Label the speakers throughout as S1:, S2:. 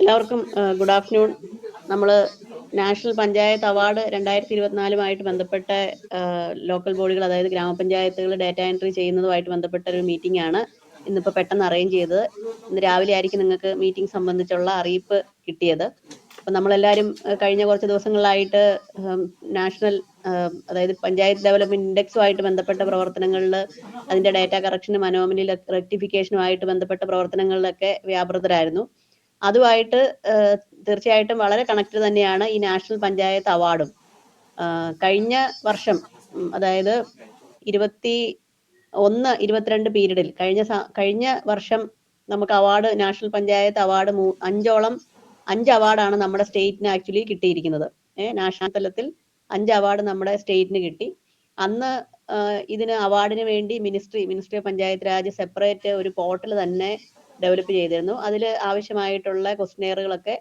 S1: എല്ലാവർക്കും good afternoon. നമ്മൾ national panchayat award 2024 ബന്ധപ്പെട്ട ലോക്കൽ ബോഡികൾ, അതായത് ഗ്രാമപഞ്ചായത്തുകൾ ഡാറ്റ എൻട്രി ചെയ്യുന്നതുമായിട്ട് ബന്ധപ്പെട്ട ഒരു മീറ്റിംഗ് ആണ് ഇന്നിപ്പോൾ പെട്ടെന്ന് അറേഞ്ച് ചെയ്തത്. ഇന്ന് രാവിലെ ആയിരിക്കും നിങ്ങൾക്ക് മീറ്റിംഗ് സംബന്ധിച്ചുള്ള അറിയിപ്പ് കിട്ടിയത്. അപ്പം നമ്മളെല്ലാവരും കഴിഞ്ഞ കുറച്ച് ദിവസങ്ങളായിട്ട് നാഷണൽ അതായത് പഞ്ചായത്ത് ഡെവലപ്മെന്റ് ഇൻഡെക്സുമായിട്ട് ബന്ധപ്പെട്ട പ്രവർത്തനങ്ങളിൽ, അതിൻ്റെ ഡാറ്റ കറക്ഷനും അനോമലി റെക്ടിഫിക്കേഷനുമായിട്ട് ബന്ധപ്പെട്ട പ്രവർത്തനങ്ങളിലൊക്കെ വ്യാപൃതരായിരുന്നു. അതുമായിട്ട് തീർച്ചയായിട്ടും വളരെ കണക്ട് തന്നെയാണ് ഈ നാഷണൽ പഞ്ചായത്ത് അവാർഡും. കഴിഞ്ഞ വർഷം, അതായത് 21-22 പീരീഡിൽ കഴിഞ്ഞ വർഷം നമുക്ക് അവാർഡ്, നാഷണൽ പഞ്ചായത്ത് അവാർഡ് 5 അവാർഡാണ് നമ്മുടെ സ്റ്റേറ്റിന് ആക്ച്വലി കിട്ടിയിരിക്കുന്നത്. നാഷണൽ തലത്തിൽ 5 അവാർഡ് നമ്മുടെ സ്റ്റേറ്റിന് കിട്ടി. അന്ന് ഇതിന് അവാർഡിന് വേണ്ടി ministry of panchayat Raj separate ഒരു പോർട്ടൽ തന്നെ ഡെവലപ്പ് ചെയ്തിരുന്നു. അതിൽ ആവശ്യമായിട്ടുള്ള ക്വസ്റ്റ്യനെയറുകളൊക്കെ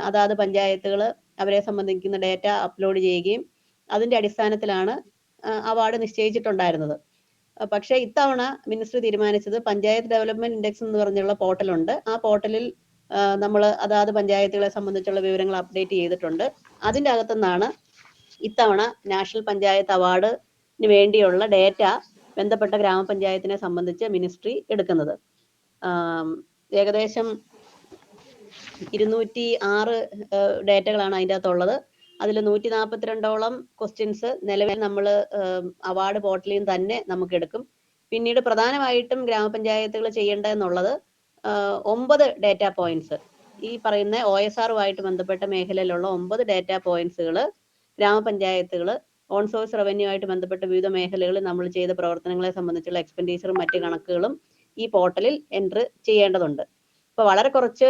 S1: അതാത് പഞ്ചായത്തുകൾ അവരെ സംബന്ധിക്കുന്ന ഡേറ്റ അപ്ലോഡ് ചെയ്യുകയും അതിൻ്റെ അടിസ്ഥാനത്തിലാണ് അവാർഡ് നിശ്ചയിച്ചിട്ടുണ്ടായിരുന്നത്. പക്ഷേ ഇത്തവണ മിനിസ്ട്രി തീരുമാനിച്ചത് പഞ്ചായത്ത് ഡെവലപ്മെന്റ് ഇൻഡെക്സ് എന്ന് പറഞ്ഞുള്ള പോർട്ടലുണ്ട്. ആ പോർട്ടലിൽ നമ്മൾ അതാത് പഞ്ചായത്തുകളെ സംബന്ധിച്ചുള്ള വിവരങ്ങൾ അപ്ഡേറ്റ് ചെയ്തിട്ടുണ്ട്. അതിൻ്റെ അകത്തുനിന്നാണ് ഇത്തവണ നാഷണൽ പഞ്ചായത്ത് അവാർഡിന് വേണ്ടിയുള്ള ഡേറ്റ ബന്ധപ്പെട്ട ഗ്രാമപഞ്ചായത്തിനെ സംബന്ധിച്ച് മിനിസ്ട്രി എടുക്കുന്നത്. ഏകദേശം 206 ഡേറ്റകളാണ് അതിൻ്റെ അകത്തുള്ളത്. അതിൽ 142ഓളം ക്വസ്റ്റ്യൻസ് നിലവിൽ നമ്മൾ അവാർഡ് പോർട്ടലിൽ തന്നെ നമുക്ക് എടുക്കും. പിന്നീട് പ്രധാനമായിട്ടും ഗ്രാമപഞ്ചായത്തുകൾ ചെയ്യേണ്ടതെന്നുള്ളത് 9 ഡേറ്റ പോയിന്റ്സ്, ഈ പറയുന്ന OSRുമായിട്ട് ബന്ധപ്പെട്ട മേഖലയിലുള്ള 9 ഡേറ്റ പോയിന്റ്സുകൾ ഗ്രാമപഞ്ചായത്തുകൾ ഓൺ സോഴ്സ് റവന്യൂ ആയിട്ട് ബന്ധപ്പെട്ട വിവിധ മേഖലകളിൽ നമ്മൾ ചെയ്ത പ്രവർത്തനങ്ങളെ സംബന്ധിച്ചുള്ള എക്സ്പെൻഡിച്ചറും മറ്റ് കണക്കുകളും ഈ പോർട്ടലിൽ എൻട്രി ചെയ്യേണ്ടതുണ്ട്. ഇപ്പോൾ വളരെ കുറച്ച്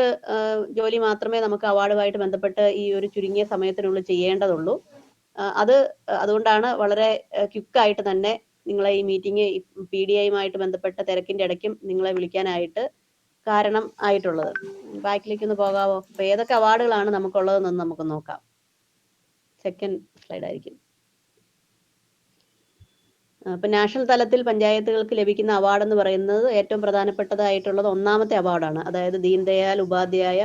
S1: ജോലി മാത്രമേ നമുക്ക് അവാർഡുമായിട്ട് ബന്ധപ്പെട്ട് ഈ ഒരു ചുരുങ്ങിയ സമയത്തിനുള്ളിൽ ചെയ്യേണ്ടതുള്ളൂ. അതുകൊണ്ടാണ് വളരെ ക്വിക്കായിട്ട് തന്നെ നിങ്ങളെ ഈ മീറ്റിംഗ് PDIയുമായിട്ട് ബന്ധപ്പെട്ട തിരക്കിൻ്റെ ഇടയ്ക്കും നിങ്ങളെ വിളിക്കാനായിട്ട് കാരണം ആയിട്ടുള്ളത്. ബാക്കിലേക്ക് ഒന്ന് പോകാവോ? അപ്പോൾ ഏതൊക്കെ അവാർഡുകളാണ് നമുക്കുള്ളതെന്ന് നമുക്ക് നോക്കാം. സെക്കൻഡ് സ്ലൈഡ് ആയിരിക്കും. ഇപ്പം നാഷണൽ തലത്തിൽ പഞ്ചായത്തുകൾക്ക് ലഭിക്കുന്ന അവാർഡ് എന്ന് പറയുന്നത് ഏറ്റവും പ്രധാനപ്പെട്ടതായിട്ടുള്ളത് 1ാമത്തെ അവാർഡാണ്. അതായത് ദീൻ ദയാൽ ഉപാധ്യായ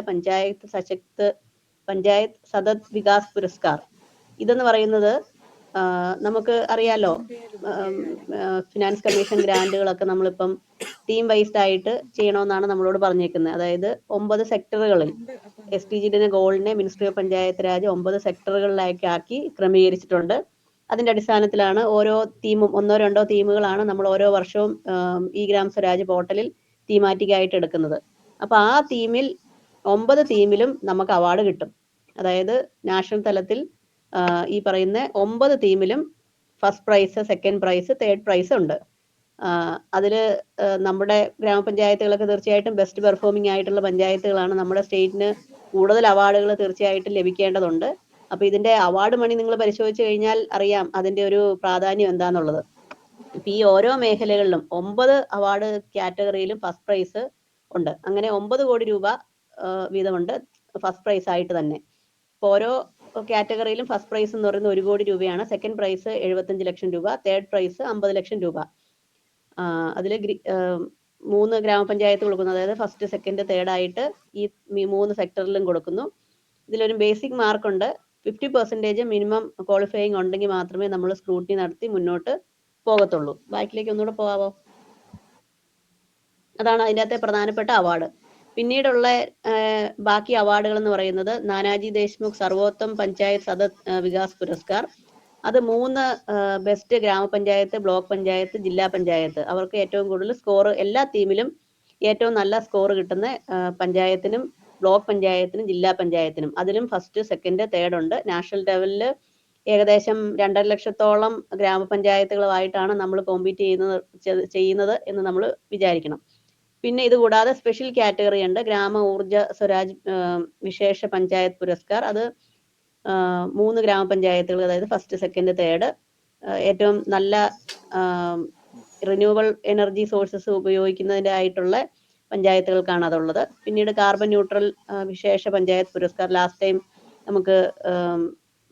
S1: പഞ്ചായത്ത് സതത് വികാസ് പുരസ്കാർ. ഇതെന്ന് പറയുന്നത് നമുക്ക് അറിയാലോ, ഫിനാൻസ് കമ്മീഷൻ ഗ്രാൻഡുകളൊക്കെ നമ്മളിപ്പം തീം വൈസ്ഡ് ആയിട്ട് ചെയ്യണമെന്നാണ് നമ്മളോട് പറഞ്ഞേക്കുന്നത്. അതായത് 9 സെക്ടറുകളിൽ SDGയുടെ ഗോളിനെ മിനിസ്ട്രി ഓഫ് പഞ്ചായത്ത് രാജ് 9 സെക്ടറുകളിലേക്ക് ആക്കി ക്രമീകരിച്ചിട്ടുണ്ട്. അതിൻ്റെ അടിസ്ഥാനത്തിലാണ് ഓരോ തീമും 1-2 തീമുകളാണ് നമ്മൾ ഓരോ വർഷവും ഈ ഗ്രാം സ്വരാജ് പോർട്ടലിൽ തീമാറ്റിക് ആയിട്ട് എടുക്കുന്നത്. അപ്പോൾ ആ തീമിൽ 9 തീമിലും നമുക്ക് അവാർഡ് കിട്ടും. അതായത് നാഷണൽ തലത്തിൽ ഈ പറയുന്ന 9 തീമിലും first prize, second prize, third prize ഉണ്ട്. അതിൽ നമ്മുടെ ഗ്രാമപഞ്ചായത്തുകളൊക്കെ തീർച്ചയായിട്ടും ബെസ്റ്റ് പെർഫോമിംഗ് ആയിട്ടുള്ള പഞ്ചായത്തുകളാണ്. നമ്മുടെ സ്റ്റേറ്റിന് കൂടുതൽ അവാർഡുകൾ തീർച്ചയായിട്ടും ലഭിക്കേണ്ടതുണ്ട്. അപ്പോൾ ഇതിൻ്റെ അവാർഡ് മണി നിങ്ങൾ പരിശോധിച്ച് കഴിഞ്ഞാൽ അറിയാം അതിൻ്റെ ഒരു പ്രാധാന്യം എന്താണെന്നുള്ളത്. ഇപ്പം ഈ ഓരോ മേഖലകളിലും 9 അവാർഡ് കാറ്റഗറിയിലും ഫസ്റ്റ് പ്രൈസ് ഉണ്ട്. അങ്ങനെ 9 കോടി രൂപ വീതമുണ്ട് ഫസ്റ്റ് പ്രൈസ് ആയിട്ട് തന്നെ. ഇപ്പോൾ ഓരോ കാറ്റഗറിയിലും ഫസ്റ്റ് പ്രൈസ് എന്ന് പറയുന്നത് 1 കോടി രൂപയാണ്. സെക്കൻഡ് പ്രൈസ് 75 ലക്ഷം രൂപ, തേർഡ് പ്രൈസ് 50 ലക്ഷം രൂപ. അതിൽ 3 ഗ്രാമപഞ്ചായത്ത് കൊടുക്കുന്നു. അതായത് ഫസ്റ്റ്, സെക്കൻഡ്, തേർഡ് ആയിട്ട് ഈ 3 സെക്ടറിലും കൊടുക്കുന്നു. ഇതിലൊരു ബേസിക് മാർക്കുണ്ട്. 50% മിനിമം ക്വാളിഫയിങ് ഉണ്ടെങ്കിൽ മാത്രമേ നമ്മൾ സ്ക്രൂട്ടിനി നടത്തി മുന്നോട്ട് പോകത്തുള്ളൂ. ബാക്കിലേക്ക് ഒന്നുകൂടെ പോകാവോ? അതാണ് അതിൻ്റെ അകത്തെ പ്രധാനപ്പെട്ട അവാർഡ്. പിന്നീടുള്ള ബാക്കി അവാർഡുകൾ എന്ന് പറയുന്നത് നാനാജി ദേശ്മുഖ് സർവോത്തം പഞ്ചായത്ത് സതത് വികാസ് പുരസ്കാർ. അത് 3 ബെസ്റ്റ് ഗ്രാമപഞ്ചായത്ത്, ബ്ലോക്ക് പഞ്ചായത്ത്, ജില്ലാ പഞ്ചായത്ത്, അവർക്ക് ഏറ്റവും കൂടുതൽ സ്കോർ, എല്ലാ തീമിലും ഏറ്റവും നല്ല സ്കോർ കിട്ടുന്ന പഞ്ചായത്തിനും ബ്ലോക്ക് പഞ്ചായത്തിനും ജില്ലാ പഞ്ചായത്തിനും, അതിലും ഫസ്റ്റ്, സെക്കൻഡ്, തേർഡ് ഉണ്ട്. നാഷണൽ ലെവലിൽ ഏകദേശം 2.5 ലക്ഷത്തോളം ഗ്രാമപഞ്ചായത്തുകളുമായിട്ടാണ് നമ്മൾ കോമ്പീറ്റ് ചെയ്യുന്നത് എന്ന് നമ്മൾ വിചാരിക്കണം. പിന്നെ ഇത് കൂടാതെ സ്പെഷ്യൽ കാറ്റഗറി ഉണ്ട്, ഗ്രാമ ഊർജ സ്വരാജ് വിശേഷ പഞ്ചായത്ത് പുരസ്കാർ. അത് 3 ഗ്രാമപഞ്ചായത്തുകൾ, അതായത് ഫസ്റ്റ്, സെക്കൻഡ്, തേർഡ്, ഏറ്റവും നല്ല റിന്യൂവബിൾ എനർജി സോഴ്സസ് ഉപയോഗിക്കുന്നതിൻ്റെ ആയിട്ടുള്ള പഞ്ചായത്തുകൾക്കാണ് അതുള്ളത്. പിന്നീട് കാർബൺ ന്യൂട്രൽ വിശേഷ പഞ്ചായത്ത് പുരസ്കാർ, ലാസ്റ്റ് ടൈം നമുക്ക്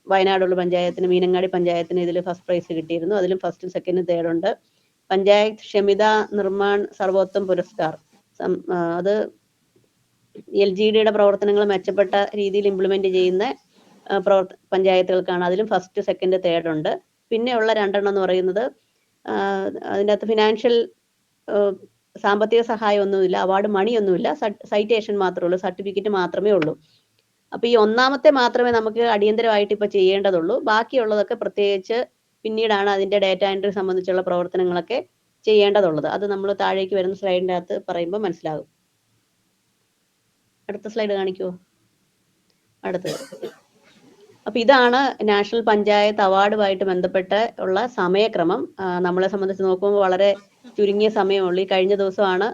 S1: വയനാടുള്ള പഞ്ചായത്തിന്, മീനങ്ങാടി പഞ്ചായത്തിന് ഇതിൽ ഫസ്റ്റ് പ്രൈസ് കിട്ടിയിരുന്നു. അതിലും ഫസ്റ്റും സെക്കൻഡും തേർഡ് ഉണ്ട്. പഞ്ചായത്ത് ക്ഷമിത നിർമ്മാൺ സർവോത്തം പുരസ്കാർ, അത് LGDയുടെ പ്രവർത്തനങ്ങൾ മെച്ചപ്പെട്ട രീതിയിൽ ഇംപ്ലിമെന്റ് ചെയ്യുന്ന പഞ്ചായത്തുകൾക്കാണ്. അതിലും ഫസ്റ്റ്, സെക്കൻഡ്, തേർഡ് ഉണ്ട്. പിന്നെയുള്ള 2 എന്ന് പറയുന്നത് അതിൻ്റെ അകത്ത് ഫിനാൻഷ്യൽ സാമ്പത്തിക സഹായം ഒന്നുമില്ല, അവാർഡ് മണിയൊന്നുമില്ല, സൈറ്റേഷൻ മാത്രമേ ഉള്ളൂ, സർട്ടിഫിക്കറ്റ് മാത്രമേ ഉള്ളൂ. അപ്പോൾ ഈ ഒന്നാമത്തെ മാത്രമേ നമുക്ക് അടിയന്തരമായിട്ട് ഇപ്പോൾ ചെയ്യേണ്ടതുള്ളൂ. ബാക്കിയുള്ളതൊക്കെ പ്രത്യേകിച്ച് പിന്നീടാണ് അതിൻ്റെ ഡാറ്റ എൻട്രി സംബന്ധിച്ചുള്ള പ്രവർത്തനങ്ങളൊക്കെ ചെയ്യേണ്ടതുള്ളത്. അത് നമ്മൾ താഴേക്ക് വരുന്ന സ്ലൈഡിൻ്റെ അകത്ത് പറയുമ്പോൾ മനസ്സിലാകും. അടുത്ത സ്ലൈഡ് കാണിക്കുമോ? അടുത്തത്. അപ്പോൾ ഇതാണ് നാഷണൽ പഞ്ചായത്ത് അവാർഡുമായിട്ട് ബന്ധപ്പെട്ട് ഉള്ള സമയക്രമം. നമ്മളെ സംബന്ധിച്ച് നോക്കുമ്പോൾ വളരെ ചുരുങ്ങിയ സമയമുള്ളൂ. ഈ കഴിഞ്ഞ ദിവസമാണ്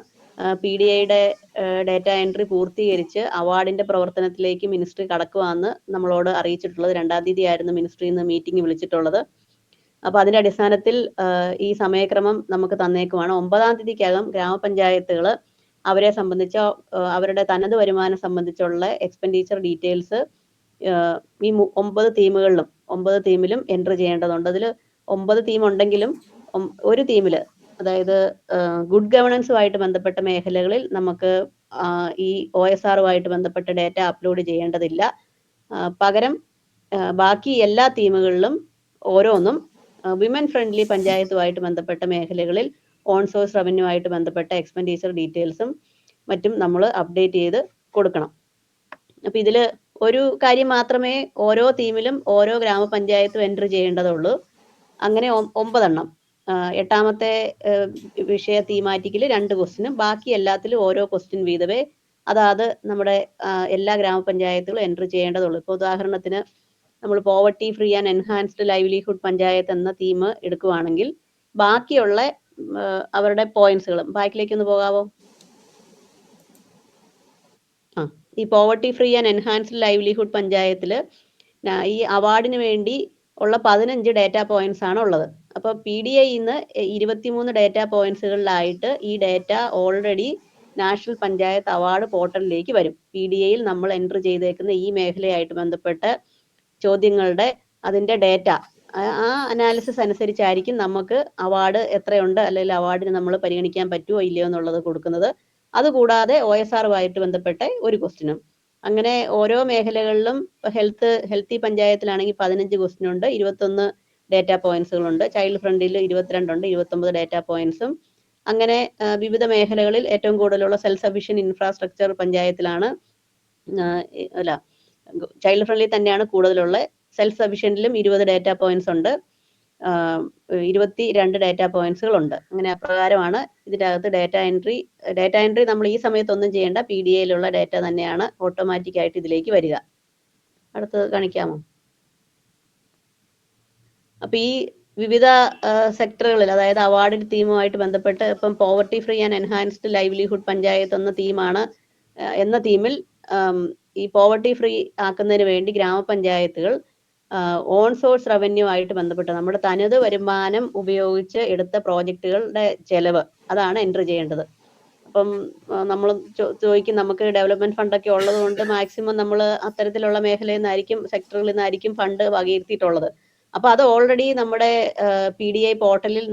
S1: PDIയുടെ ഡാറ്റ എൻട്രി പൂർത്തീകരിച്ച് അവാർഡിന്റെ പ്രവർത്തനത്തിലേക്ക് മിനിസ്ട്രി കടക്കുവാന്ന് നമ്മളോട് അറിയിച്ചിട്ടുള്ളത്. 2-ാം തീയതി ആയിരുന്നു മിനിസ്ട്രിയിൽ നിന്ന് മീറ്റിംഗ് വിളിച്ചിട്ടുള്ളത്. അപ്പോൾ അതിന്റെ അടിസ്ഥാനത്തിൽ ഈ സമയക്രമം നമുക്ക് തന്നേക്കുവാണ്. 9-ാം തീയതിക്കകം ഗ്രാമപഞ്ചായത്തുകൾ അവരെ സംബന്ധിച്ച അവരുടെ തനത് വരുമാനം സംബന്ധിച്ചുള്ള എക്സ്പെൻഡിച്ചർ ഡീറ്റെയിൽസ് ഈ 9 തീമിലും എൻട്രി ചെയ്യേണ്ടതുണ്ട്. അതിൽ 9 തീം ഉണ്ടെങ്കിലും ഒരു തീമിൽ, അതായത് ഗുഡ് ഗവേണൻസുമായിട്ട് ബന്ധപ്പെട്ട മേഖലകളിൽ നമുക്ക് ഈ OSRുമായിട്ട് ബന്ധപ്പെട്ട ഡാറ്റ അപ്ലോഡ് ചെയ്യേണ്ടതില്ല. പകരം ബാക്കി എല്ലാ തീമുകളിലും ഓരോന്നും വിമൻ ഫ്രണ്ട്ലി പഞ്ചായത്തുമായിട്ട് ബന്ധപ്പെട്ട മേഖലകളിൽ ഓൺ സോഴ്സ് റവന്യൂ ആയിട്ട് ബന്ധപ്പെട്ട എക്സ്പെൻഡിച്ചർ ഡീറ്റെയിൽസും മറ്റും നമ്മൾ അപ്ഡേറ്റ് ചെയ്ത് കൊടുക്കണം. അപ്പോൾ ഇതിൽ ഒരു കാര്യം മാത്രമേ ഓരോ തീമിലും ഓരോ ഗ്രാമപഞ്ചായത്തും എൻട്രി ചെയ്യേണ്ടതുള്ളൂ. അങ്ങനെ 9 എണ്ണം. 8ാമത്തെ വിഷയ തീമാറ്റിക്കിൽ 2 ക്വസ്റ്റിനും ബാക്കി എല്ലാത്തിലും ഓരോ ക്വസ്റ്റ്യൻ വീതമേ അതാത് നമ്മുടെ എല്ലാ ഗ്രാമപഞ്ചായത്തുകളും എൻട്രി ചെയ്യേണ്ടതുള്ളൂ. ഇപ്പോൾ ഉദാഹരണത്തിന് നമ്മൾ poverty free and enhanced livelihood panchayat എന്ന തീം എടുക്കുകയാണെങ്കിൽ ബാക്കിയുള്ള അവരുടെ പോയിന്റ്സുകൾ ബാക്കിലേക്ക് ഒന്ന് പോകാവോ? ഈ poverty free and enhanced livelihood പഞ്ചായത്തിൽ ഈ അവാർഡിന് വേണ്ടി ഉള്ള 15 ഡാറ്റാ പോയിന്റ്സ് ആണ് ഉള്ളത്. അപ്പോൾ PDI ഇന്ന് 23 ഡാറ്റാ പോയിന്റ്സുകളിലായിട്ട് ഈ data already national panchayat award പോർട്ടലിലേക്ക് വരും. PDIയിൽ നമ്മൾ എൻട്രി ചെയ്തേക്കുന്ന ഈ മേഖലയായിട്ട് ബന്ധപ്പെട്ട ചോദ്യങ്ങളുടെ അതിൻ്റെ ഡാറ്റ, ആ അനാലിസിസ് അനുസരിച്ചായിരിക്കും നമുക്ക് അവാർഡ് എത്രയുണ്ട്, അല്ലെങ്കിൽ അവാർഡിന് നമ്മൾ പരിഗണിക്കാൻ പറ്റുമോ ഇല്ലയോ എന്നുള്ളത് കൊടുക്കുന്നത്. അതുകൂടാതെ OSRുമായിട്ട് ബന്ധപ്പെട്ട ഒരു ക്വസ്റ്റിനും. അങ്ങനെ ഓരോ മേഖലകളിലും ഹെൽത്തി പഞ്ചായത്തിലാണെങ്കിൽ 15 ക്വസ്റ്റ്യൻ ഉണ്ട്, 21 ഡാറ്റാ പോയിന്റ്സുകളുണ്ട്. ചൈൽഡ് ഫ്രണ്ടിൽ 22 ഉണ്ട്, 29 ഡാറ്റാ പോയിന്റ്സും. അങ്ങനെ വിവിധ മേഖലകളിൽ ഏറ്റവും കൂടുതലുള്ള സെൽഫ് സഫിഷ്യന്റ് ഇൻഫ്രാസ്ട്രക്ചർ പഞ്ചായത്തിലാണ്, അല്ല ചൈൽഡ് ഫ്രണ്ട്ലി തന്നെയാണ് കൂടുതലുള്ള. സെൽഫ് സഫിഷ്യന്റിലും 20 ഡാറ്റാ പോയിന്റ്സ് ഉണ്ട്, 22 ഡാറ്റാ പോയിന്റ്സുകളുണ്ട്. അങ്ങനെ അപ്രകാരമാണ് ഇതിൻ്റെ അകത്ത് ഡാറ്റ എൻട്രി നമ്മൾ ഈ സമയത്തൊന്നും ചെയ്യേണ്ട, PDIയിലുള്ള ഡാറ്റ തന്നെയാണ് ഓട്ടോമാറ്റിക് ആയിട്ട് ഇതിലേക്ക് വരിക. അടുത്തത് കാണിക്കാമോ? അപ്പോൾ ഈ വിവിധ സെക്ടറുകളിൽ, അതായത് അവാർഡ് തീമുമായിട്ട് ബന്ധപ്പെട്ട് ഇപ്പം poverty free and enhanced livelihood panchayat എന്ന തീമിൽ ഈ പോവർട്ടി ഫ്രീ ആക്കുന്നതിന് വേണ്ടി ഗ്രാമപഞ്ചായത്തുകൾ ഓൺ സോഴ്സ് റവന്യൂ ആയിട്ട് ബന്ധപ്പെട്ട് നമ്മുടെ തനത് വരുമാനം ഉപയോഗിച്ച് എടുത്ത പ്രോജക്റ്റുകളുടെ ചെലവ് അതാണ് എൻട്രി ചെയ്യേണ്ടത്. അപ്പം നമ്മൾ ചോദിക്കും, നമുക്ക് ഡെവലപ്മെന്റ് ഫണ്ടൊക്കെ ഉള്ളത് കൊണ്ട് മാക്സിമം നമ്മൾ അത്തരത്തിലുള്ള മേഖലയിൽ നിന്നായിരിക്കും, സെക്ടറുകളിൽ നിന്നായിരിക്കും ഫണ്ട് വകയിരുത്തിയിട്ടുള്ളത്. അപ്പോൾ അത് ഓൾറെഡി നമ്മുടെ PDI പോർട്ടലിൽ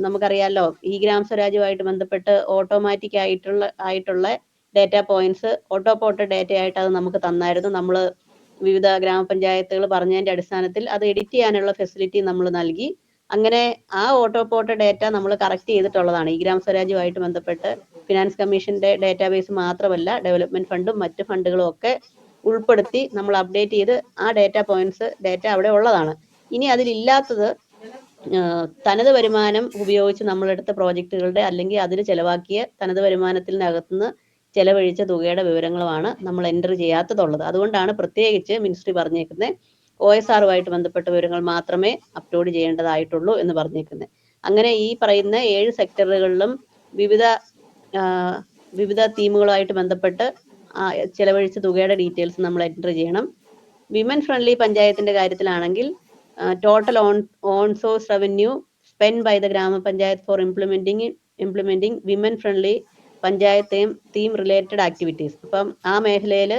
S1: നമുക്കറിയാമല്ലോ, ഈ ഗ്രാം സ്വരാജുമായിട്ട് ബന്ധപ്പെട്ട് ഓട്ടോമാറ്റിക് ആയിട്ടുള്ള data points auto ported data ആയിട്ട് അത് നമുക്ക് തന്നായിരുന്നു. നമ്മൾ വിവിധ ഗ്രാമപഞ്ചായത്തുകൾ പറഞ്ഞതിന്റെ അടിസ്ഥാനത്തിൽ അത് എഡിറ്റ് ചെയ്യാനുള്ള ഫെസിലിറ്റി നമ്മൾ നൽകി. അങ്ങനെ ആ ഓട്ടോ പോർട്ടഡ് ഡാറ്റ നമ്മൾ കറക്റ്റ് ചെയ്തിട്ടുള്ളതാണ്. ഈ ഗ്രാം സ്വരാജുമായിട്ട് ബന്ധപ്പെട്ട് ഫിനാൻസ് കമ്മീഷന്റെ ഡാറ്റാബേസ് മാത്രമല്ല, ഡെവലപ്മെന്റ് ഫണ്ടും മറ്റ് ഫണ്ടുകളും ഒക്കെ ഉൾപ്പെടുത്തി നമ്മൾ അപ്ഡേറ്റ് ചെയ്ത് ആ ഡാറ്റ അവിടെ ഉള്ളതാണ്. ഇനി അതിലില്ലാത്തത് തനത് വരുമാനം ഉപയോഗിച്ച് നമ്മളെടുത്ത പ്രോജക്റ്റുകളുടെ അല്ലെങ്കിൽ അതിന് ചെലവാക്കിയ തനത് വരുമാനത്തിനകത്തുനിന്ന് ചെലവഴിച്ച തുകയുടെ വിവരങ്ങളുമാണ് നമ്മൾ എൻറ്റർ ചെയ്യാത്തതുള്ളത്. അതുകൊണ്ടാണ് പ്രത്യേകിച്ച് മിനിസ്ട്രി പറഞ്ഞേക്കുന്നത് OSRുമായിട്ട് ബന്ധപ്പെട്ട വിവരങ്ങൾ മാത്രമേ അപ്ലോഡ് ചെയ്യേണ്ടതായിട്ടുള്ളൂ എന്ന് പറഞ്ഞേക്കുന്നത്. അങ്ങനെ ഈ പറയുന്ന 7 സെക്ടറുകളിലും വിവിധ തീമുകളുമായിട്ട് ബന്ധപ്പെട്ട് ചെലവഴിച്ച തുകയുടെ ഡീറ്റെയിൽസ് നമ്മൾ എൻറ്റർ ചെയ്യണം. വിമൻ ഫ്രണ്ട്ലി പഞ്ചായത്തിന്റെ കാര്യത്തിലാണെങ്കിൽ total own source revenue spend by the grama panchayat for implementing women friendly panchayat theme related activities. അപ്പം ആ മേഖലയിൽ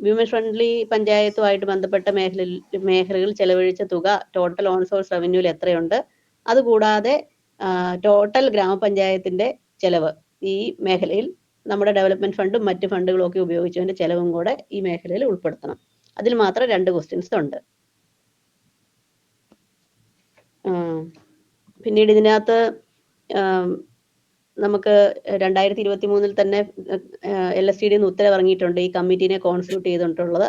S1: വിമൻ ഫ്രണ്ട്ലി പഞ്ചായത്തുമായിട്ട് ബന്ധപ്പെട്ട മേഖലകളിൽ ചെലവഴിച്ച തുക ടോട്ടൽ ഓൺ സോഴ്സ് റവന്യൂവിൽ എത്രയുണ്ട്, അതുകൂടാതെ ടോട്ടൽ ഗ്രാമപഞ്ചായത്തിന്റെ ചെലവ് ഈ മേഖലയിൽ നമ്മുടെ ഡെവലപ്മെന്റ് ഫണ്ടും മറ്റ് ഫണ്ടുകളും ഒക്കെ ഉപയോഗിച്ചതിന്റെ ചെലവും കൂടെ ഈ മേഖലയിൽ ഉൾപ്പെടുത്തണം. അതിൽ മാത്രം 2 ക്വസ്റ്റ്യൻസ് ഉണ്ട്. പിന്നീട് ഇതിനകത്ത് നമുക്ക് 2023 തന്നെ LSTD ഉത്തരവ് ഇറങ്ങിയിട്ടുണ്ട്. ഈ കമ്മിറ്റീനെ കോൺസ്റ്റിറ്റ്യൂട്ട് ചെയ്തിട്ടുള്ളത്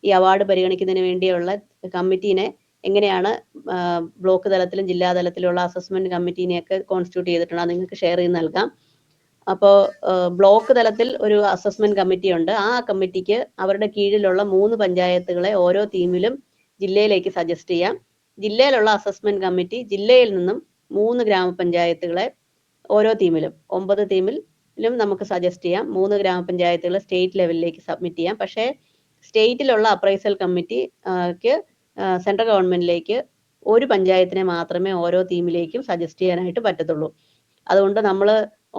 S1: ഈ അവാർഡ് പരിഗണിക്കുന്നതിന് വേണ്ടിയുള്ള കമ്മിറ്റീനെ എങ്ങനെയാണ് ബ്ലോക്ക് തലത്തിലും ജില്ലാ തലത്തിലുള്ള അസസ്മെന്റ് കമ്മിറ്റീനെയൊക്കെ കോൺസ്റ്റിറ്റ്യൂട്ട് ചെയ്തിട്ടുണ്ട്. അത് നിങ്ങൾക്ക് ഷെയർ ചെയ്ത് നൽകാം. അപ്പോൾ ബ്ലോക്ക് തലത്തിൽ ഒരു അസസ്മെന്റ് കമ്മിറ്റി ഉണ്ട്. ആ കമ്മിറ്റിക്ക് അവരുടെ കീഴിലുള്ള 3 പഞ്ചായത്തുകളെ ഓരോ തീമിലും ജില്ലയിലേക്ക് സജസ്റ്റ് ചെയ്യാം. ജില്ലയിലുള്ള അസസ്മെന്റ് കമ്മിറ്റി ജില്ലയിൽ നിന്നും 3 ഗ്രാമപഞ്ചായത്തുകളെ ഓരോ ടീമിലും 9 ടീമിലും നമുക്ക് സജസ്റ്റ് ചെയ്യാം. 3 ഗ്രാമപഞ്ചായത്തുകൾ സ്റ്റേറ്റ് ലെവലിലേക്ക് സബ്മിറ്റ് ചെയ്യാം. പക്ഷേ സ്റ്റേറ്റിലുള്ള അപ്രൈസൽ കമ്മിറ്റിക്ക് സെൻട്രൽ ഗവൺമെന്റിലേക്ക് ഒരു പഞ്ചായത്തിനെ മാത്രമേ ഓരോ ടീമിലേക്കും സജസ്റ്റ് ചെയ്യാനായിട്ട് പറ്റത്തുള്ളൂ. അതുകൊണ്ട് നമ്മൾ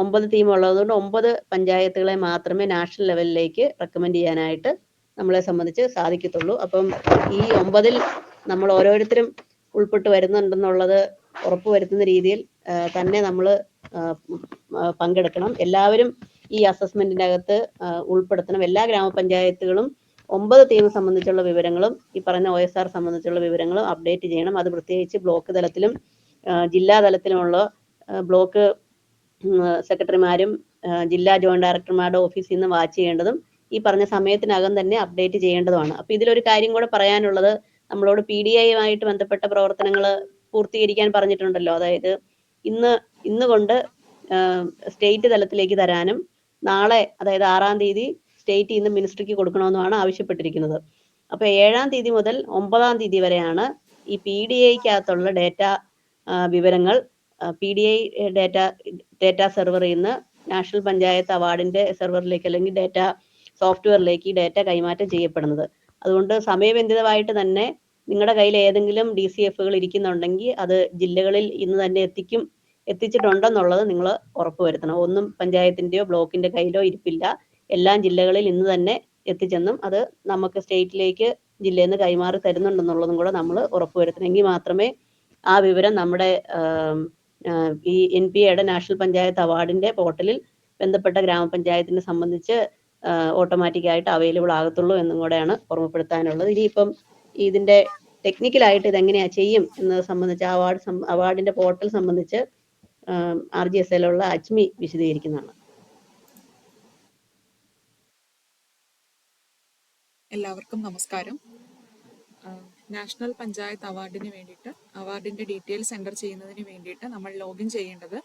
S1: 9 ടീം ഉള്ളതുകൊണ്ട് 9 പഞ്ചായത്തുകളെ മാത്രമേ നാഷണൽ ലെവലിലേക്ക് റെക്കമെൻഡ് ചെയ്യാനായിട്ട് നമ്മളെ സംബന്ധിച്ച് സാധിക്കത്തുള്ളൂ. അപ്പം ഈ 9ൽ നമ്മൾ ഓരോരുത്തരും ഉൾപ്പെട്ട് വരുന്നുണ്ടെന്നുള്ളത് ഉറപ്പുവരുത്തുന്ന രീതിയിൽ തന്നെ നമ്മൾ പങ്കെടുക്കണം. എല്ലാവരും ഈ അസസ്മെന്റിൻ്റെ അകത്ത് ഉൾപ്പെടുത്തണം. എല്ലാ ഗ്രാമപഞ്ചായത്തുകളും 9 ടീം സംബന്ധിച്ചുള്ള വിവരങ്ങളും ഈ പറഞ്ഞ OSR സംബന്ധിച്ചുള്ള വിവരങ്ങളും അപ്ഡേറ്റ് ചെയ്യണം. അത് പ്രത്യേകിച്ച് ബ്ലോക്ക് തലത്തിലും ജില്ലാ തലത്തിലുമുള്ള ബ്ലോക്ക് സെക്രട്ടറിമാരും ജില്ലാ ജോയിന്റ് ഡയറക്ടർമാരുടെ ഓഫീസിൽ നിന്ന് വാച്ച് ചെയ്യേണ്ടതും ഈ പറഞ്ഞ സമയത്തിനകം തന്നെ അപ്ഡേറ്റ് ചെയ്യേണ്ടതുമാണ്. അപ്പോൾ ഇതിലൊരു കാര്യം കൂടെ പറയാനുള്ളത്, നമ്മളോട് PDIയുമായിട്ട് ബന്ധപ്പെട്ട പ്രവർത്തനങ്ങൾ പൂർത്തീകരിക്കാൻ പറഞ്ഞിട്ടുണ്ടല്ലോ. അതായത് ഇന്ന് കൊണ്ട് സ്റ്റേറ്റ് തലത്തിലേക്ക് തരാനും നാളെ അതായത് 6-ാം തീയതി സ്റ്റേറ്റിൽ നിന്ന് മിനിസ്ട്രിക്ക് കൊടുക്കണമെന്നുമാണ് ആവശ്യപ്പെട്ടിരിക്കുന്നത്. അപ്പോൾ 7-ാം തീയതി മുതൽ 9-ാം തീയതി വരെയാണ് ഈ PDIക്കകത്തുള്ള വിവരങ്ങൾ PDI ഡേറ്റ സെർവറിൽ നിന്ന് നാഷണൽ പഞ്ചായത്ത് അവാർഡിന്റെ സെർവറിലേക്ക് അല്ലെങ്കിൽ ഡേറ്റ സോഫ്റ്റ്വെയറിലേക്ക് ഈ ഡേറ്റ കൈമാറ്റം ചെയ്യപ്പെടുന്നത്. അതുകൊണ്ട് സമയബന്ധിതമായിട്ട് തന്നെ നിങ്ങളുടെ കയ്യിൽ ഏതെങ്കിലും DCFകൾ ഇരിക്കുന്നുണ്ടെങ്കിൽ അത് ജില്ലകളിൽ ഇന്ന് തന്നെ എത്തിച്ചിട്ടുണ്ടെന്നുള്ളത് നിങ്ങൾ ഉറപ്പുവരുത്തണം. ഒന്നും പഞ്ചായത്തിന്റെയോ ബ്ലോക്കിന്റെ കയ്യിലോ ഇരിപ്പില്ല. എല്ലാം ജില്ലകളിൽ ഇന്ന് തന്നെ എത്തിച്ചെന്നും അത് നമുക്ക് സ്റ്റേറ്റിലേക്ക് ജില്ലയിൽ നിന്ന് കൈമാറി തരുന്നുണ്ടെന്നുള്ളതും കൂടെ നമ്മൾ ഉറപ്പുവരുത്തണമെങ്കിൽ മാത്രമേ ആ വിവരം നമ്മുടെ ഈ NPAയുടെ നാഷണൽ പഞ്ചായത്ത് അവാർഡിന്റെ പോർട്ടലിൽ ബന്ധപ്പെട്ട ഗ്രാമപഞ്ചായത്തിനെ സംബന്ധിച്ച് ഓട്ടോമാറ്റിക്കായിട്ട് അവൈലബിൾ ആകത്തുള്ളൂ എന്നും കൂടെയാണ് ഓർമ്മപ്പെടുത്താനുള്ളത്. ഇനിയിപ്പം ഇതിന്റെ ടെക്നിക്കലായിട്ട് ഇതെങ്ങനെയാ ചെയ്യും എന്നത് സംബന്ധിച്ച് അവാർഡിന്റെ പോർട്ടൽ സംബന്ധിച്ച് RGSലുള്ള അജ്മി വിശദീകരിക്കുന്നതാണ്.
S2: എല്ലാവർക്കും നമസ്കാരം. നാഷണൽ പഞ്ചായത്ത് അവാർഡിന് വേണ്ടിയിട്ട് അവാർഡിന്റെ ഡീറ്റെയിൽസ് എൻ്റർ ചെയ്യുന്നതിന് വേണ്ടിയിട്ട് നമ്മൾ ലോഗിൻ ചെയ്യേണ്ടത്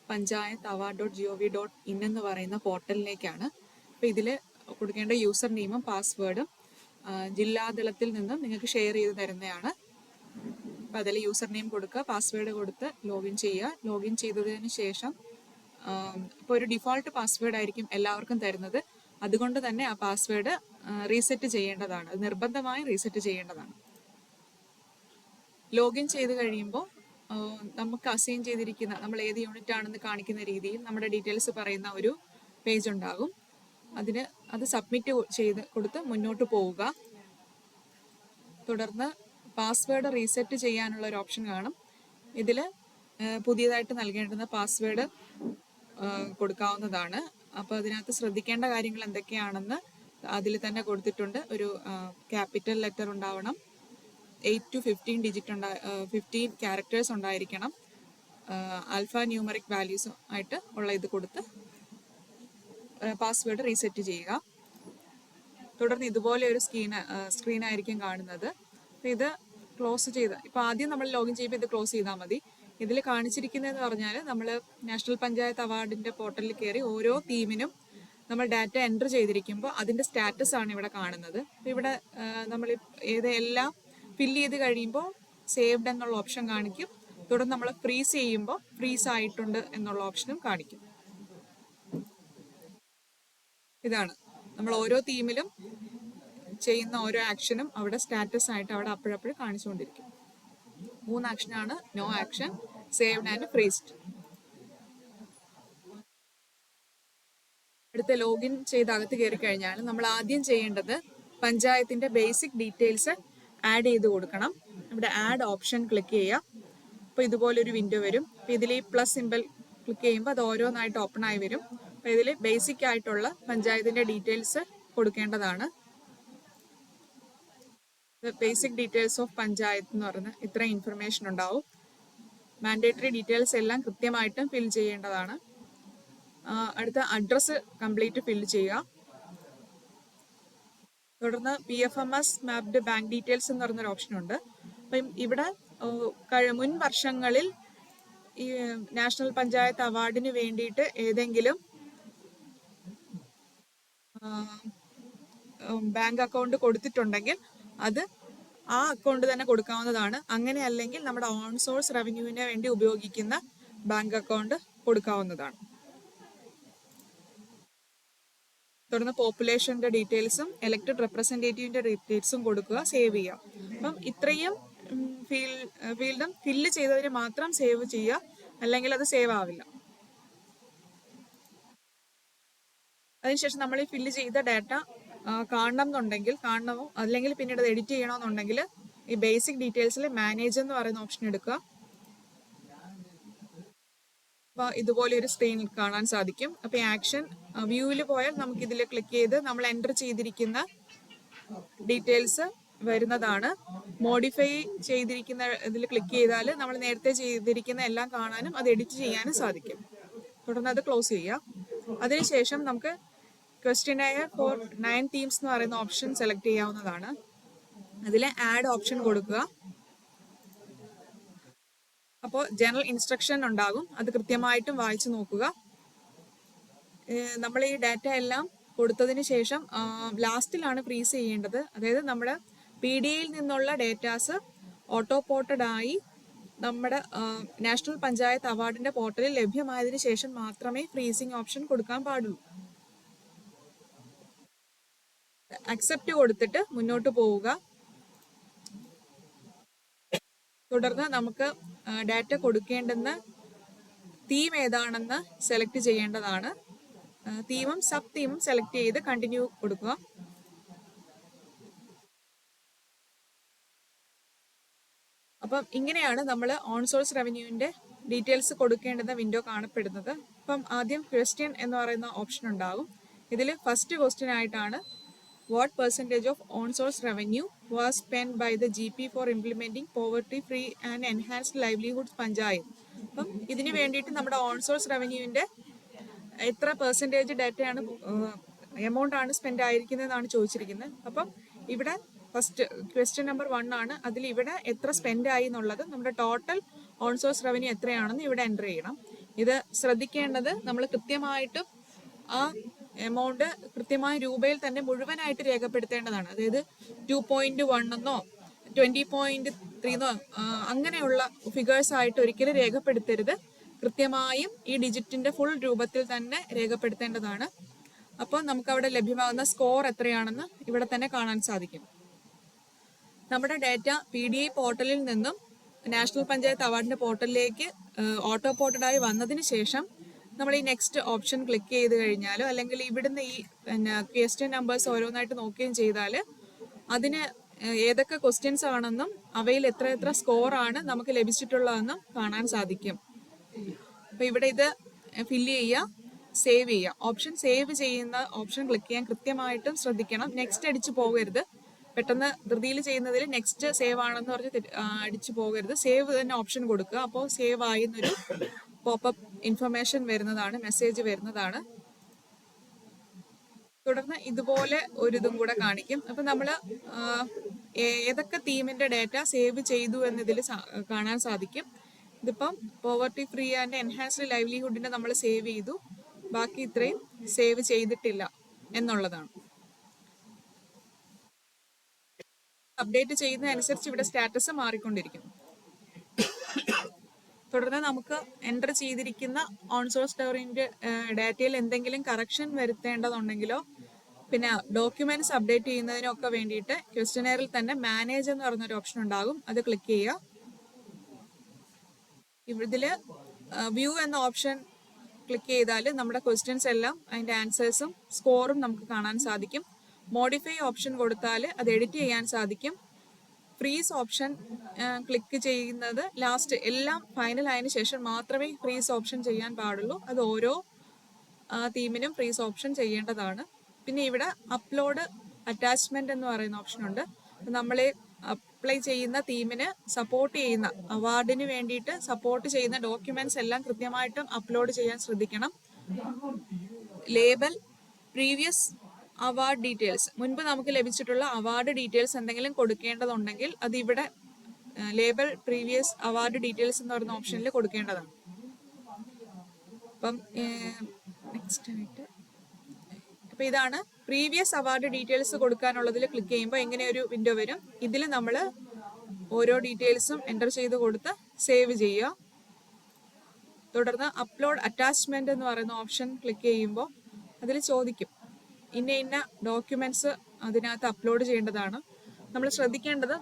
S2: panchayataward.gov.in എന്ന് പറയുന്ന പോർട്ടലിലേക്കാണ്. അപ്പോൾ ഇതിൽ കൊടുക്കേണ്ട യൂസർ നെയിമും പാസ്വേഡും ജില്ലാതലത്തിൽ നിന്നും നിങ്ങൾക്ക് ഷെയർ ചെയ്ത് തരുന്നതാണ്. അപ്പോൾ അതിൽ യൂസർ നെയിം കൊടുക്കുക, പാസ്വേഡ് കൊടുത്ത് ലോഗിൻ ചെയ്യുക. ലോഗിൻ ചെയ്തതിന് ശേഷം ഇപ്പോൾ ഒരു ഡിഫോൾട്ട് പാസ്വേഡ് ആയിരിക്കും എല്ലാവർക്കും തരുന്നത്. അതുകൊണ്ട് തന്നെ ആ പാസ്വേഡ് റീസെറ്റ് ചെയ്യേണ്ടതാണ്. അത് നിർബന്ധമായും റീസെറ്റ് ചെയ്യേണ്ടതാണ്. ലോഗിൻ ചെയ്ത് കഴിയുമ്പോൾ നമുക്ക് അസൈൻ ചെയ്തിരിക്കുന്ന നമ്മൾ ഏത് യൂണിറ്റ് ആണെന്ന് കാണിക്കുന്ന രീതിയിൽ നമ്മുടെ ഡീറ്റെയിൽസ് പറയുന്ന ഒരു പേജ് ഉണ്ടാകും. അത് സബ്മിറ്റ് ചെയ്ത് കൊടുത്ത് മുന്നോട്ട് പോവുക. തുടർന്ന് പാസ്വേഡ് റീസെറ്റ് ചെയ്യാനുള്ള ഒരു ഓപ്ഷൻ കാണും. ഇതിൽ പുതിയതായിട്ട് നൽകേണ്ടുന്ന പാസ്വേഡ് കൊടുക്കാവുന്നതാണ്. അപ്പോൾ അതിനകത്ത് ശ്രദ്ധിക്കേണ്ട കാര്യങ്ങൾ എന്തൊക്കെയാണെന്ന് അതിൽ തന്നെ കൊടുത്തിട്ടുണ്ട്. ഒരു ക്യാപിറ്റൽ ലെറ്റർ ഉണ്ടാവണം, 8 to 15 ഡിജിറ്റ് 15 ക്യാരക്ടേഴ്സ് ഉണ്ടായിരിക്കണം, ആൽഫ ന്യൂമറിക് വാല്യൂസ് ആയിട്ട് ഉള്ള ഇത് കൊടുത്ത് പാസ്വേഡ് റീസെറ്റ് ചെയ്യുക. തുടർന്ന് ഇതുപോലെ ഒരു സ്ക്രീൻ ആയിരിക്കും കാണുന്നത്. ഇത് ക്ലോസ് ചെയ്ത് ഇപ്പോൾ ആദ്യം നമ്മൾ ലോഗിൻ ചെയ്യുമ്പോൾ ഇത് ക്ലോസ് ചെയ്താൽ മതി. ഇതിൽ കാണിച്ചിരിക്കുന്നതെന്ന് പറഞ്ഞാൽ നമ്മൾ നാഷണൽ പഞ്ചായത്ത് അവാർഡിന്റെ പോർട്ടലിൽ കയറി ഓരോ തീമിനും നമ്മൾ ഡാറ്റ എൻ്റർ ചെയ്തിരിക്കുമ്പോൾ അതിന്റെ സ്റ്റാറ്റസ് ആണ് ഇവിടെ കാണുന്നത്. ഇവിടെ നമ്മൾ എല്ലാം ഫില്ല് ചെയ്ത് കഴിയുമ്പോൾ സേവ്ഡ് എന്നുള്ള ഓപ്ഷൻ കാണിക്കും. തുടർന്ന് നമ്മൾ ഫ്രീസ് ചെയ്യുമ്പോൾ ഫ്രീസ് ആയിട്ടുണ്ട് എന്നുള്ള ഓപ്ഷനും കാണിക്കും. ഇതാണ് നമ്മൾ ഓരോ തീമിലും ചെയ്യുന്ന ഓരോ ആക്ഷനും അവിടെ സ്റ്റാറ്റസ് ആയിട്ട് അവിടെ അപ്പോഴപ്പോഴും കാണിച്ചുകൊണ്ടിരിക്കും. 3 ആക്ഷനാണ്: നോ ആക്ഷൻ, സേവ്ഡ് ആൻഡ് ഫ്രീസ്ഡ്. അടുത്ത ലോഗിൻ ചെയ്ത് അകത്ത് കയറി കഴിഞ്ഞാൽ നമ്മൾ ആദ്യം ചെയ്യേണ്ടത് പഞ്ചായത്തിന്റെ ബേസിക് ഡീറ്റെയിൽസ് ആഡ് ചെയ്ത് കൊടുക്കണം. ഇവിടെ ആഡ് ഓപ്ഷൻ ക്ലിക്ക് ചെയ്യുക. അപ്പോൾ ഇതുപോലൊരു വിൻഡോ വരും. അപ്പോൾ ഇതിൽ ഈ പ്ലസ് സിമ്പിൾ ക്ലിക്ക് ചെയ്യുമ്പോൾ അത് ഓരോന്നായിട്ട് ഓപ്പൺ ആയി വരും. അപ്പോൾ ഇതിൽ ബേസിക് ആയിട്ടുള്ള പഞ്ചായത്തിന്റെ ഡീറ്റെയിൽസ് കൊടുക്കേണ്ടതാണ്. ബേസിക് ഡീറ്റെയിൽസ് ഓഫ് പഞ്ചായത്ത് എന്ന് പറഞ്ഞ ഇത്ര ഇൻഫർമേഷൻ ഉണ്ടാവും. മാൻഡേറ്ററി ഡീറ്റെയിൽസ് എല്ലാം കൃത്യമായിട്ടും ഫിൽ ചെയ്യേണ്ടതാണ്. അടുത്ത അഡ്രസ്സ് കംപ്ലീറ്റ് ഫിൽ ചെയ്യുക. തുടർന്ന് PFMS മാപ്ഡ് ബാങ്ക് ഡീറ്റെയിൽസ് എന്ന് പറഞ്ഞൊരു ഓപ്ഷൻ ഉണ്ട്. അപ്പം ഇവിടെ മുൻ വർഷങ്ങളിൽ ഈ നാഷണൽ പഞ്ചായത്ത് അവാർഡിന് വേണ്ടിയിട്ട് ഏതെങ്കിലും ബാങ്ക് അക്കൗണ്ട് കൊടുത്തിട്ടുണ്ടെങ്കിൽ അത് ആ അക്കൗണ്ട് തന്നെ കൊടുക്കാവുന്നതാണ്. അങ്ങനെ അല്ലെങ്കിൽ നമ്മുടെ ഓൺ സോഴ്സ് റവന്യൂവിന് വേണ്ടി ഉപയോഗിക്കുന്ന ബാങ്ക് അക്കൗണ്ട് കൊടുക്കാവുന്നതാണ്. തുടർന്ന് പോപ്പുലേഷന്റെ ഡീറ്റെയിൽസും ഇലക്ടഡ് റെപ്രസെന്റേറ്റീവിന്റെ ഡീറ്റെയിൽസും കൊടുക്കുക, സേവ് ചെയ്യുക. അപ്പം ഇത്രയും ഫീൽഡും ഫില്ല് ചെയ്തതിന് മാത്രം സേവ് ചെയ്യുക, അല്ലെങ്കിൽ അത് സേവ് ആവില്ല. അതിനുശേഷം നമ്മൾ ഈ ഫില്ല് ചെയ്ത ഡാറ്റ കാണണം എന്നുണ്ടെങ്കിൽ കാണണമോ, അല്ലെങ്കിൽ പിന്നീട് അത് എഡിറ്റ് ചെയ്യണമെന്നുണ്ടെങ്കിൽ ഈ ബേസിക് ഡീറ്റെയിൽസിൽ മാനേജ് എന്ന് പറയുന്ന ഓപ്ഷൻ എടുക്കുക. അപ്പോൾ ഇതുപോലെ ഒരു സ്ക്രീനിൽ കാണാൻ സാധിക്കും. അപ്പോൾ ഈ ആക്ഷൻ വ്യൂവിൽ പോയാൽ നമുക്ക് ഇതിൽ ക്ലിക്ക് ചെയ്ത് നമ്മൾ എൻ്റർ ചെയ്തിരിക്കുന്ന ഡീറ്റെയിൽസ് വരുന്നതാണ്. മോഡിഫൈ ചെയ്തിരിക്കുന്ന ഇതിൽ ക്ലിക്ക് ചെയ്താൽ നമ്മൾ നേരത്തെ ചെയ്തിരിക്കുന്ന എല്ലാം കാണാനും അത് എഡിറ്റ് ചെയ്യാനും സാധിക്കും. തുടർന്ന് അത് ക്ലോസ് ചെയ്യുക. അതിനുശേഷം നമുക്ക് ക്വസ്റ്റ്യനെയർ ഫോർ 9 തീംസ് എന്ന് പറയുന്ന ഓപ്ഷൻ സെലക്ട് ചെയ്യാവുന്നതാണ്. അതിൽ ആഡ് ഓപ്ഷൻ കൊടുക്കുക. അപ്പോൾ ജനറൽ ഇൻസ്ട്രക്ഷൻ ഉണ്ടാകും, അത് കൃത്യമായിട്ടും വായിച്ചു നോക്കുക. നമ്മൾ ഈ ഡാറ്റ എല്ലാം കൊടുത്തതിന് ശേഷം ലാസ്റ്റിലാണ് ഫ്രീസ് ചെയ്യേണ്ടത്. അതായത് നമ്മുടെ PDAയിൽ നിന്നുള്ള ഡേറ്റാസ് ഓട്ടോ പോർട്ടഡ് ആയി നമ്മുടെ നാഷണൽ പഞ്ചായത്ത് അവാർഡിന്റെ പോർട്ടലിൽ ലഭ്യമായതിനു ശേഷം മാത്രമേ ഫ്രീസിംഗ് ഓപ്ഷൻ കൊടുക്കാൻ പാടുള്ളൂ. അക്സെപ്റ്റ് കൊടുത്തിട്ട് മുന്നോട്ട് പോവുക. തുടർന്ന് നമുക്ക് ഡാറ്റ കൊടുക്കേണ്ടുന്ന തീം ഏതാണെന്ന് സെലക്ട് ചെയ്യേണ്ടതാണ്. തീമും സബ് തീമും സെലക്ട് ചെയ്ത് കണ്ടിന്യൂ കൊടുക്കുക. അപ്പം ഇങ്ങനെയാണ് നമ്മൾ ഓൺ സോഴ്സ് റവന്യൂവിന്റെ ഡീറ്റെയിൽസ് കൊടുക്കേണ്ടുന്ന വിൻഡോ കാണപ്പെടുന്നത്. അപ്പം ആദ്യം ക്വസ്റ്റ്യൻ എന്ന് പറയുന്ന ഓപ്ഷൻ ഉണ്ടാകും. ഇതിൽ ഫസ്റ്റ് ക്വസ്റ്റ്യൻ ആയിട്ടാണ് what percentage of own source revenue was spend by the GP for implementing poverty free and enhanced livelihood panchayat. അപ്പം ഇതിന് വേണ്ടിയിട്ട് നമ്മുടെ ഓൺ സോഴ്സ് റവന്യൂവിന്റെ എത്ര പെർസെൻറ്റേജ് ഡാറ്റയാണ് എമൗണ്ട് ആണ് സ്പെൻഡ് ആയിരിക്കുന്നതെന്നാണ് ചോദിച്ചിരിക്കുന്നത്. അപ്പം ഇവിടെ ഫസ്റ്റ് ക്വസ്റ്റ്യൻ നമ്പർ 1 ആണ്. അതിൽ ഇവിടെ എത്ര സ്പെൻഡ് ആയി എന്നുള്ളത് നമ്മുടെ ടോട്ടൽ ഓൺ സോഴ്സ് റവന്യൂ എത്രയാണെന്ന് ഇവിടെ എൻ്റർ ചെയ്യണം. ഇത് ശ്രദ്ധിക്കേണ്ടത് നമ്മൾ കൃത്യമായിട്ടും ആ എമൗണ്ട് കൃത്യമായ രൂപയിൽ തന്നെ മുഴുവനായിട്ട് രേഖപ്പെടുത്തേണ്ടതാണ്. അതായത് 2.1 എന്നോ 20.3 എന്നോ അങ്ങനെയുള്ള ഫിഗേഴ്സ് ആയിട്ട് ഒരിക്കലും രേഖപ്പെടുത്തരുത്. കൃത്യമായും ഈ ഡിജിറ്റിന്റെ ഫുൾ രൂപത്തിൽ തന്നെ രേഖപ്പെടുത്തേണ്ടതാണ്. അപ്പോൾ നമുക്ക് അവിടെ ലഭ്യമാകുന്ന സ്കോർ എത്രയാണെന്ന് ഇവിടെ തന്നെ കാണാൻ സാധിക്കും. നമ്മുടെ ഡാറ്റ PDA പോർട്ടലിൽ നിന്നും നാഷണൽ പഞ്ചായത്ത് അവാർഡിന്റെ പോർട്ടലിലേക്ക് ഓട്ടോ പോർട്ടഡായി വന്നതിന് ശേഷം നമ്മൾ ഈ നെക്സ്റ്റ് ഓപ്ഷൻ ക്ലിക്ക് ചെയ്ത് കഴിഞ്ഞാലോ, അല്ലെങ്കിൽ ഇവിടുന്ന് ഈ ക്വസ്റ്റ്യൻ നമ്പേഴ്സ് ഓരോന്നായിട്ട് നോക്കുകയും ചെയ്താൽ അതിന് ഏതൊക്കെ ക്വസ്റ്റ്യൻസ് ആണെന്നും അവയിൽ എത്ര സ്കോർ ആണ് നമുക്ക് ലഭിച്ചിട്ടുള്ളതെന്നും കാണാൻ സാധിക്കും. അപ്പൊ ഇവിടെ ഇത് ഫില്ല് ചെയ്യുക, സേവ് ചെയ്യുക. ഓപ്ഷൻ സേവ് ചെയ്യുന്ന ഓപ്ഷൻ ക്ലിക്ക് ചെയ്യാൻ കൃത്യമായിട്ടും ശ്രദ്ധിക്കണം. നെക്സ്റ്റ് അടിച്ചു പോകരുത്. പെട്ടെന്ന് ധൃതിയിൽ ചെയ്യുന്നതിൽ നെക്സ്റ്റ് സേവ് ആണെന്ന് പറഞ്ഞ് അടിച്ചു പോകരുത്. സേവ് തന്നെ ഓപ്ഷൻ കൊടുക്കുക. അപ്പോൾ സേവ് ആയി എന്നൊരു പോപ്പപ്പ് ഇൻഫർമേഷൻ വരുന്നതാണ്, മെസ്സേജ് വരുന്നതാണ്. തുടർന്ന് ഇതുപോലെ ഒരു ഇതും കൂടെ കാണിക്കും. അപ്പൊ നമ്മൾ ഏതൊക്കെ തീമിന്റെ ഡാറ്റ സേവ് ചെയ്തു എന്നതിൽ കാണാൻ സാധിക്കും. ഇതിപ്പം പോവർട്ടി ഫ്രീ ആൻഡ് എൻഹാൻസ്ഡ് ലൈവ്ലിഹുഡിന്റെ നമ്മൾ സേവ് ചെയ്തു, ബാക്കി ഇത്രയും സേവ് ചെയ്തിട്ടില്ല എന്നുള്ളതാണ്. അപ്ഡേറ്റ് ചെയ്യുന്നതനുസരിച്ച് ഇവിടെ സ്റ്റാറ്റസ് മാറിക്കൊണ്ടിരിക്കും. തുടർന്ന് നമുക്ക് എൻ്റർ ചെയ്തിരിക്കുന്ന ഓൺ സോഴ്സ് സ്റ്റോറിന്റെ ഡാറ്റയിൽ എന്തെങ്കിലും കറക്ഷൻ വരുത്തേണ്ടതുണ്ടെങ്കിലോ പിന്നെ ഡോക്യുമെന്റ്സ് അപ്ഡേറ്റ് ചെയ്യുന്നതിനൊക്കെ വേണ്ടിയിട്ട് ക്വസ്റ്റ്യനെയറിൽ തന്നെ മാനേജ് എന്ന് പറഞ്ഞൊരു ഓപ്ഷൻ ഉണ്ടാകും. അത് ക്ലിക്ക് ചെയ്യുക. ഇതിൽ വ്യൂ എന്ന ഓപ്ഷൻ ക്ലിക്ക് ചെയ്താൽ നമ്മുടെ ക്വസ്റ്റ്യൻസ് എല്ലാം അതിൻ്റെ ആൻസേഴ്സും സ്കോറും നമുക്ക് കാണാൻ സാധിക്കും. മോഡിഫൈ ഓപ്ഷൻ കൊടുത്താൽ അത് എഡിറ്റ് ചെയ്യാൻ സാധിക്കും. ഫ്രീസ് ഓപ്ഷൻ ക്ലിക്ക് ചെയ്യുന്നത് ലാസ്റ്റ് എല്ലാം ഫൈനൽ ആയതിനു ശേഷം മാത്രമേ ഫ്രീസ് ഓപ്ഷൻ ചെയ്യാൻ പാടുള്ളൂ. അത് ഓരോ ആ തീമിനും ഫ്രീസ് ഓപ്ഷൻ ചെയ്യേണ്ടതാണ്. പിന്നെ ഇവിടെ അപ്ലോഡ് അറ്റാച്ച്മെന്റ് എന്ന് പറയുന്ന ഓപ്ഷൻ ഉണ്ട്. നമ്മൾ അപ്ലൈ ചെയ്യുന്ന തീമിന് സപ്പോർട്ട് ചെയ്യുന്ന അവാർഡിന് വേണ്ടിയിട്ട് സപ്പോർട്ട് ചെയ്യുന്ന ഡോക്യുമെന്റ്സ് എല്ലാം കൃത്യമായിട്ടും അപ്ലോഡ് ചെയ്യാൻ ശ്രദ്ധിക്കണം. ലേബൽ, പ്രീവിയസ് അവാർഡ് ഡീറ്റെയിൽസ്, മുൻപ് നമുക്ക് ലഭിച്ചിട്ടുള്ള അവാർഡ് ഡീറ്റെയിൽസ് എന്തെങ്കിലും കൊടുക്കേണ്ടതുണ്ടെങ്കിൽ അത് ഇവിടെ ലേബൽ പ്രീവിയസ് അവാർഡ് ഡീറ്റെയിൽസ് എന്ന് പറയുന്ന ഓപ്ഷനിൽ കൊടുക്കേണ്ടതാണ്. അപ്പം നെക്സ്റ്റ് ആയിട്ട് അപ്പൊ ഇതാണ് പ്രീവിയസ് അവാർഡ് ഡീറ്റെയിൽസ് കൊടുക്കാനുള്ളതിൽ ക്ലിക്ക് ചെയ്യുമ്പോൾ എങ്ങനെ ഒരു വിൻഡോ വരും. ഇതിൽ നമ്മൾ ഓരോ ഡീറ്റെയിൽസും എൻ്റർ ചെയ്ത് കൊടുത്ത് സേവ് ചെയ്യുക. തുടർന്ന് അപ്ലോഡ് അറ്റാച്ച്മെന്റ് എന്ന് പറയുന്ന ഓപ്ഷൻ ക്ലിക്ക് ചെയ്യുമ്പോൾ അതിൽ ചോദിക്കും ഇന്ന ഇന്ന ഡോക്യുമെന്റ്സ് അതിനകത്ത് അപ്ലോഡ് ചെയ്യേണ്ടതാണ്. നമ്മൾ ശ്രദ്ധിക്കേണ്ടത്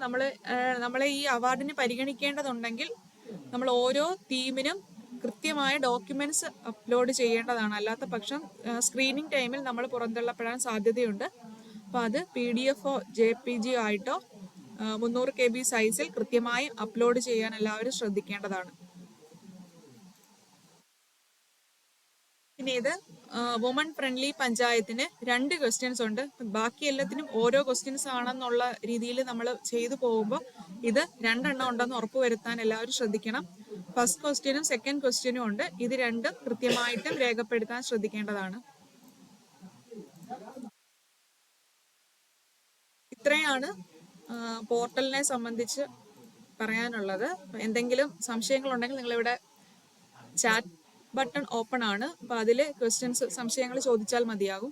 S2: നമ്മളെ ഈ അവാർഡിന് പരിഗണിക്കേണ്ടതുണ്ടെങ്കിൽ നമ്മൾ ഓരോ തീമിനും കൃത്യമായ ഡോക്യുമെന്റ്സ് അപ്ലോഡ് ചെയ്യേണ്ടതാണ്. അല്ലാത്ത പക്ഷം സ്ക്രീനിങ് ടൈമിൽ നമ്മൾ പുറന്തള്ളപ്പെടാൻ സാധ്യതയുണ്ട്. അപ്പോൾ അത് PDF JPG ആയിട്ടോ 300 KB സൈസിൽ കൃത്യമായി അപ്ലോഡ് ചെയ്യാൻ എല്ലാവരും ശ്രദ്ധിക്കേണ്ടതാണ്. പിന്നെ ഇത് വുമൺ ഫ്രണ്ട്ലി പഞ്ചായത്തിന് 2 ക്വസ്റ്റ്യൻസ് ഉണ്ട്. ബാക്കി എല്ലാത്തിനും ഓരോ ക്വസ്റ്റ്യൻസ് ആണെന്നുള്ള രീതിയിൽ നമ്മൾ ചെയ്തു പോകുമ്പോൾ ഇത് 2 എണ്ണം ഉണ്ടെന്ന് ഉറപ്പുവരുത്താൻ എല്ലാവരും ശ്രദ്ധിക്കണം. ഫസ്റ്റ് ക്വസ്റ്റ്യനും സെക്കൻഡ് ക്വസ്റ്റ്യനും ഉണ്ട്. ഇത് രണ്ടും കൃത്യമായിട്ടും രേഖപ്പെടുത്താൻ ശ്രദ്ധിക്കേണ്ടതാണ്. ഇത്രയാണ് പോർട്ടലിനെ സംബന്ധിച്ച് പറയാനുള്ളത്. എന്തെങ്കിലും സംശയങ്ങളുണ്ടെങ്കിൽ നിങ്ങളിവിടെ ചാറ്റ് ബട്ടൺ ഓപ്പൺ ആണ്. അപ്പൊ അതില് ക്വസ്റ്റ്യൻസ്, സംശയങ്ങൾ ചോദിച്ചാൽ മതിയാകും.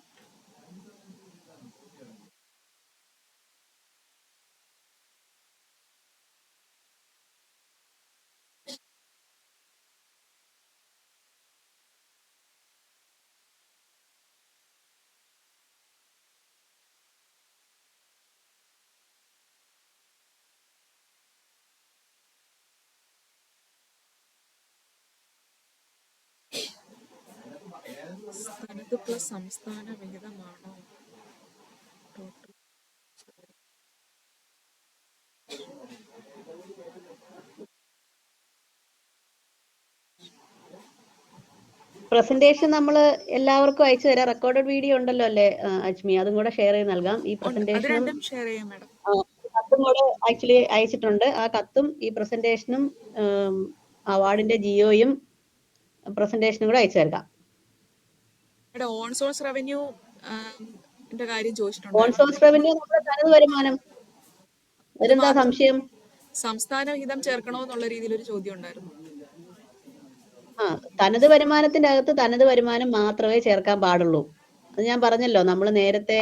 S2: തനത് പ്ലസ് സംസ്ഥാന വിഹിതമാണോ ടോട്ടൽ?
S1: പ്രസന്റേഷൻ നമ്മൾ എല്ലാവർക്കും അയച്ചു തരാം. റെക്കോർഡഡ് വീഡിയോ ഉണ്ടല്ലോ അല്ലേ അജ്മി? അതും കൂടെ ഷെയർ ചെയ്ത് നൽകാം. ഈ പ്രസന്റേഷനും കത്തും കൂടെ ആക്ച്വലി അയച്ചിട്ടുണ്ട്. ആ കത്തും ഈ പ്രസന്റേഷനും അവാർഡിന്റെ ജിയോയും പ്രസന്റേഷനും കൂടെ അയച്ചു തരാം.
S2: On source revenue
S1: on source revenue നമ്മുടെ തനത് വരുമാനം. അതിലെന്താ സംശയം?
S2: സംസ്ഥാന വിഹിതം ചേർക്കണോ എന്നുള്ള രീതിയിൽ ഒരു ചോദ്യം ഉണ്ടായിരുന്നു.
S1: തനത് വരുമാനത്തിന്റെ അകത്ത് തനത് വരുമാനം മാത്രമേ ചേർക്കാൻ പാടുള്ളൂ. അത് ഞാൻ പറഞ്ഞല്ലോ, നമ്മൾ നേരത്തെ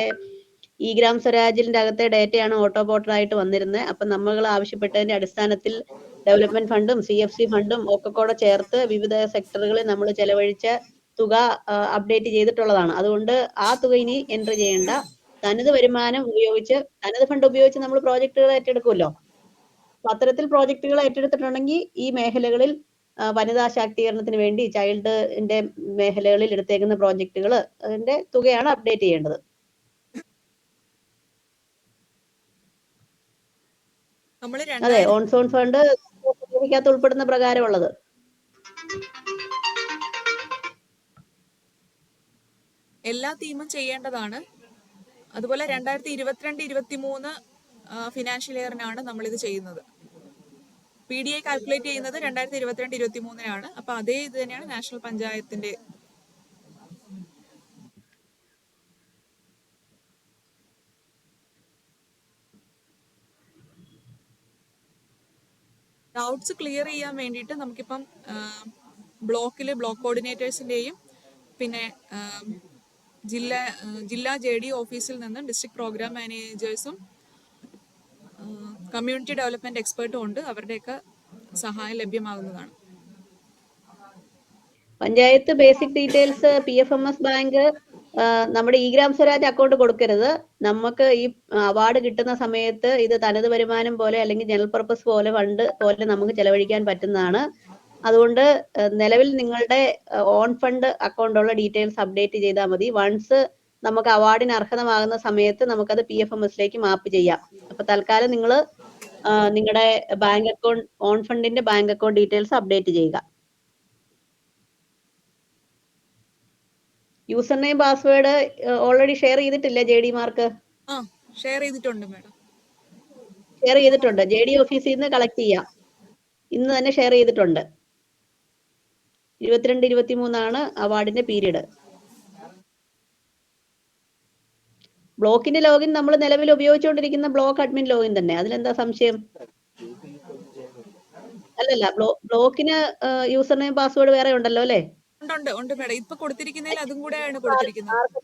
S1: ഈ ഗ്രാം സ്വരാജിന്റെ അകത്തെ ഡേറ്റയാണ് ഓട്ടോ പോർട്ടലായിട്ട് വന്നിരുന്നത്. അപ്പൊ നമ്മൾ ആവശ്യപ്പെട്ടതിന്റെ അടിസ്ഥാനത്തിൽ ഡെവലപ്മെന്റ് ഫണ്ടും CFC ഫണ്ടും ഒക്കെ കൂടെ ചേർത്ത് വിവിധ സെക്ടറുകളിൽ നമ്മൾ ചെലവഴിച്ച തുക അപ്ഡേറ്റ് ചെയ്തിട്ടുള്ളതാണ്. അതുകൊണ്ട് ആ തുക ഇനി എൻട്രി ചെയ്യേണ്ട. തനത് വരുമാനം ഉപയോഗിച്ച്, തനത് ഫണ്ട് ഉപയോഗിച്ച് നമ്മൾ പ്രോജക്റ്റുകൾ ഏറ്റെടുക്കുമല്ലോ. അപ്പൊ അത്തരത്തിൽ പ്രോജക്റ്റുകൾ ഏറ്റെടുത്തിട്ടുണ്ടെങ്കിൽ ഈ മേഖലകളിൽ വനിതാ ശാക്തീകരണത്തിന് വേണ്ടി ചൈൽഡിന്റെ മേഖലകളിൽ എടുത്തേക്കുന്ന പ്രോജക്റ്റുകൾ അതിന്റെ തുകയാണ് അപ്ഡേറ്റ് ചെയ്യേണ്ടത്. അതെ, ഓൺ സോൺ ഫണ്ട് ഉൾപ്പെടുന്ന പ്രകാരമുള്ളത്.
S2: എല്ലാ തീമും ചെയ്യേണ്ടതാണ്. അതുപോലെ 2022-23 ഫിനാൻഷ്യൽ ഇയറിനാണ് നമ്മളിത് ചെയ്യുന്നത്. PDA കാൽക്കുലേറ്റ് ചെയ്യുന്നത് 2022-23 അപ്പൊ അതേ ഇത് തന്നെയാണ് നാഷണൽ പഞ്ചായത്തിന്റെ. ഡൗട്ട്സ് ക്ലിയർ ചെയ്യാൻ വേണ്ടിയിട്ട് നമുക്കിപ്പം ബ്ലോക്ക് കോർഡിനേറ്റേഴ്സിന്റെയും പിന്നെ ജില്ലാ JD ഓഫീസിൽ നിന്നും ഡിസ്ട്രിക്ട് പ്രോഗ്രാം മാനേജേഴ്സും കമ്മ്യൂണിറ്റി ഡെവലപ്മെന്റ് എക്സ്പേർട്ടും ഉണ്ട്. അവരുടെയൊക്കെ സഹായം ലഭ്യമാകുന്നതാണ്.
S1: Panchayat basic details PFMS bank നമ്മുടെ ഈ ഗ്രാം സ്വരാജ് അക്കൗണ്ട് കൊടുക്കരുത്. നമുക്ക് ഈ അവാർഡ് കിട്ടുന്ന സമയത്ത് ഇത് തനത് വരുമാനം പോലെ അല്ലെങ്കിൽ ജനറൽ പർപ്പസ് പോലെ ഫണ്ട് പോലെ നമുക്ക് ചെലവഴിക്കാൻ പറ്റുന്നതാണ്. അതുകൊണ്ട് നിലവിൽ നിങ്ങളുടെ ഓൺ ഫണ്ട് അക്കൗണ്ടുള്ള ഡീറ്റെയിൽസ് അപ്ഡേറ്റ് ചെയ്താൽ മതി. വൺസ് നമുക്ക് അവാർഡിന് അർഹതമാകുന്ന സമയത്ത് നമുക്കത് PFMSലേക്ക് മാപ്പ് ചെയ്യാം. അപ്പൊ തൽക്കാലം നിങ്ങൾ നിങ്ങളുടെ ബാങ്ക് അക്കൗണ്ട്, ഓൺ ഫണ്ടിന്റെ ബാങ്ക് അക്കൗണ്ട് ഡീറ്റെയിൽസ് അപ്ഡേറ്റ് ചെയ്യുക. User name password already share ചെയ്തിട്ടില്ലേ JD മാർക്ക്?
S2: ആ ഷെയർ ചെയ്തിട്ടുണ്ട് മാഡം.
S1: ഷെയർ ചെയ്തിട്ടുണ്ട്. JD ഓഫീസിൽ നിന്ന് കളക്ട് ചെയ്യാം. ഇന്ന് തന്നെ ഷെയർ ചെയ്തിട്ടുണ്ട്. 22-23 അവാർഡിന്റെ പീരീഡ്. ബ്ലോക്കിന്റെ ലോഗിൻ നമ്മൾ നിലവിൽ ഉപയോഗിച്ചുകൊണ്ടിരിക്കുന്ന ബ്ലോക്ക് അഡ്മിൻ ലോഗിൻ തന്നെ. അതിലെന്താ സംശയം? അല്ലല്ല, ബ്ലോക്കിന് യൂസർ നെയിം പാസ്വേഡ് വേറെ ഉണ്ടല്ലോ അല്ലേ?
S2: ഉണ്ട് മാഡം. ഇപ്പൊ കൊടുത്തിരിക്കുന്നതിൽ അതും കൂടെയാണ് കൊടുത്തിരിക്കുന്നത്.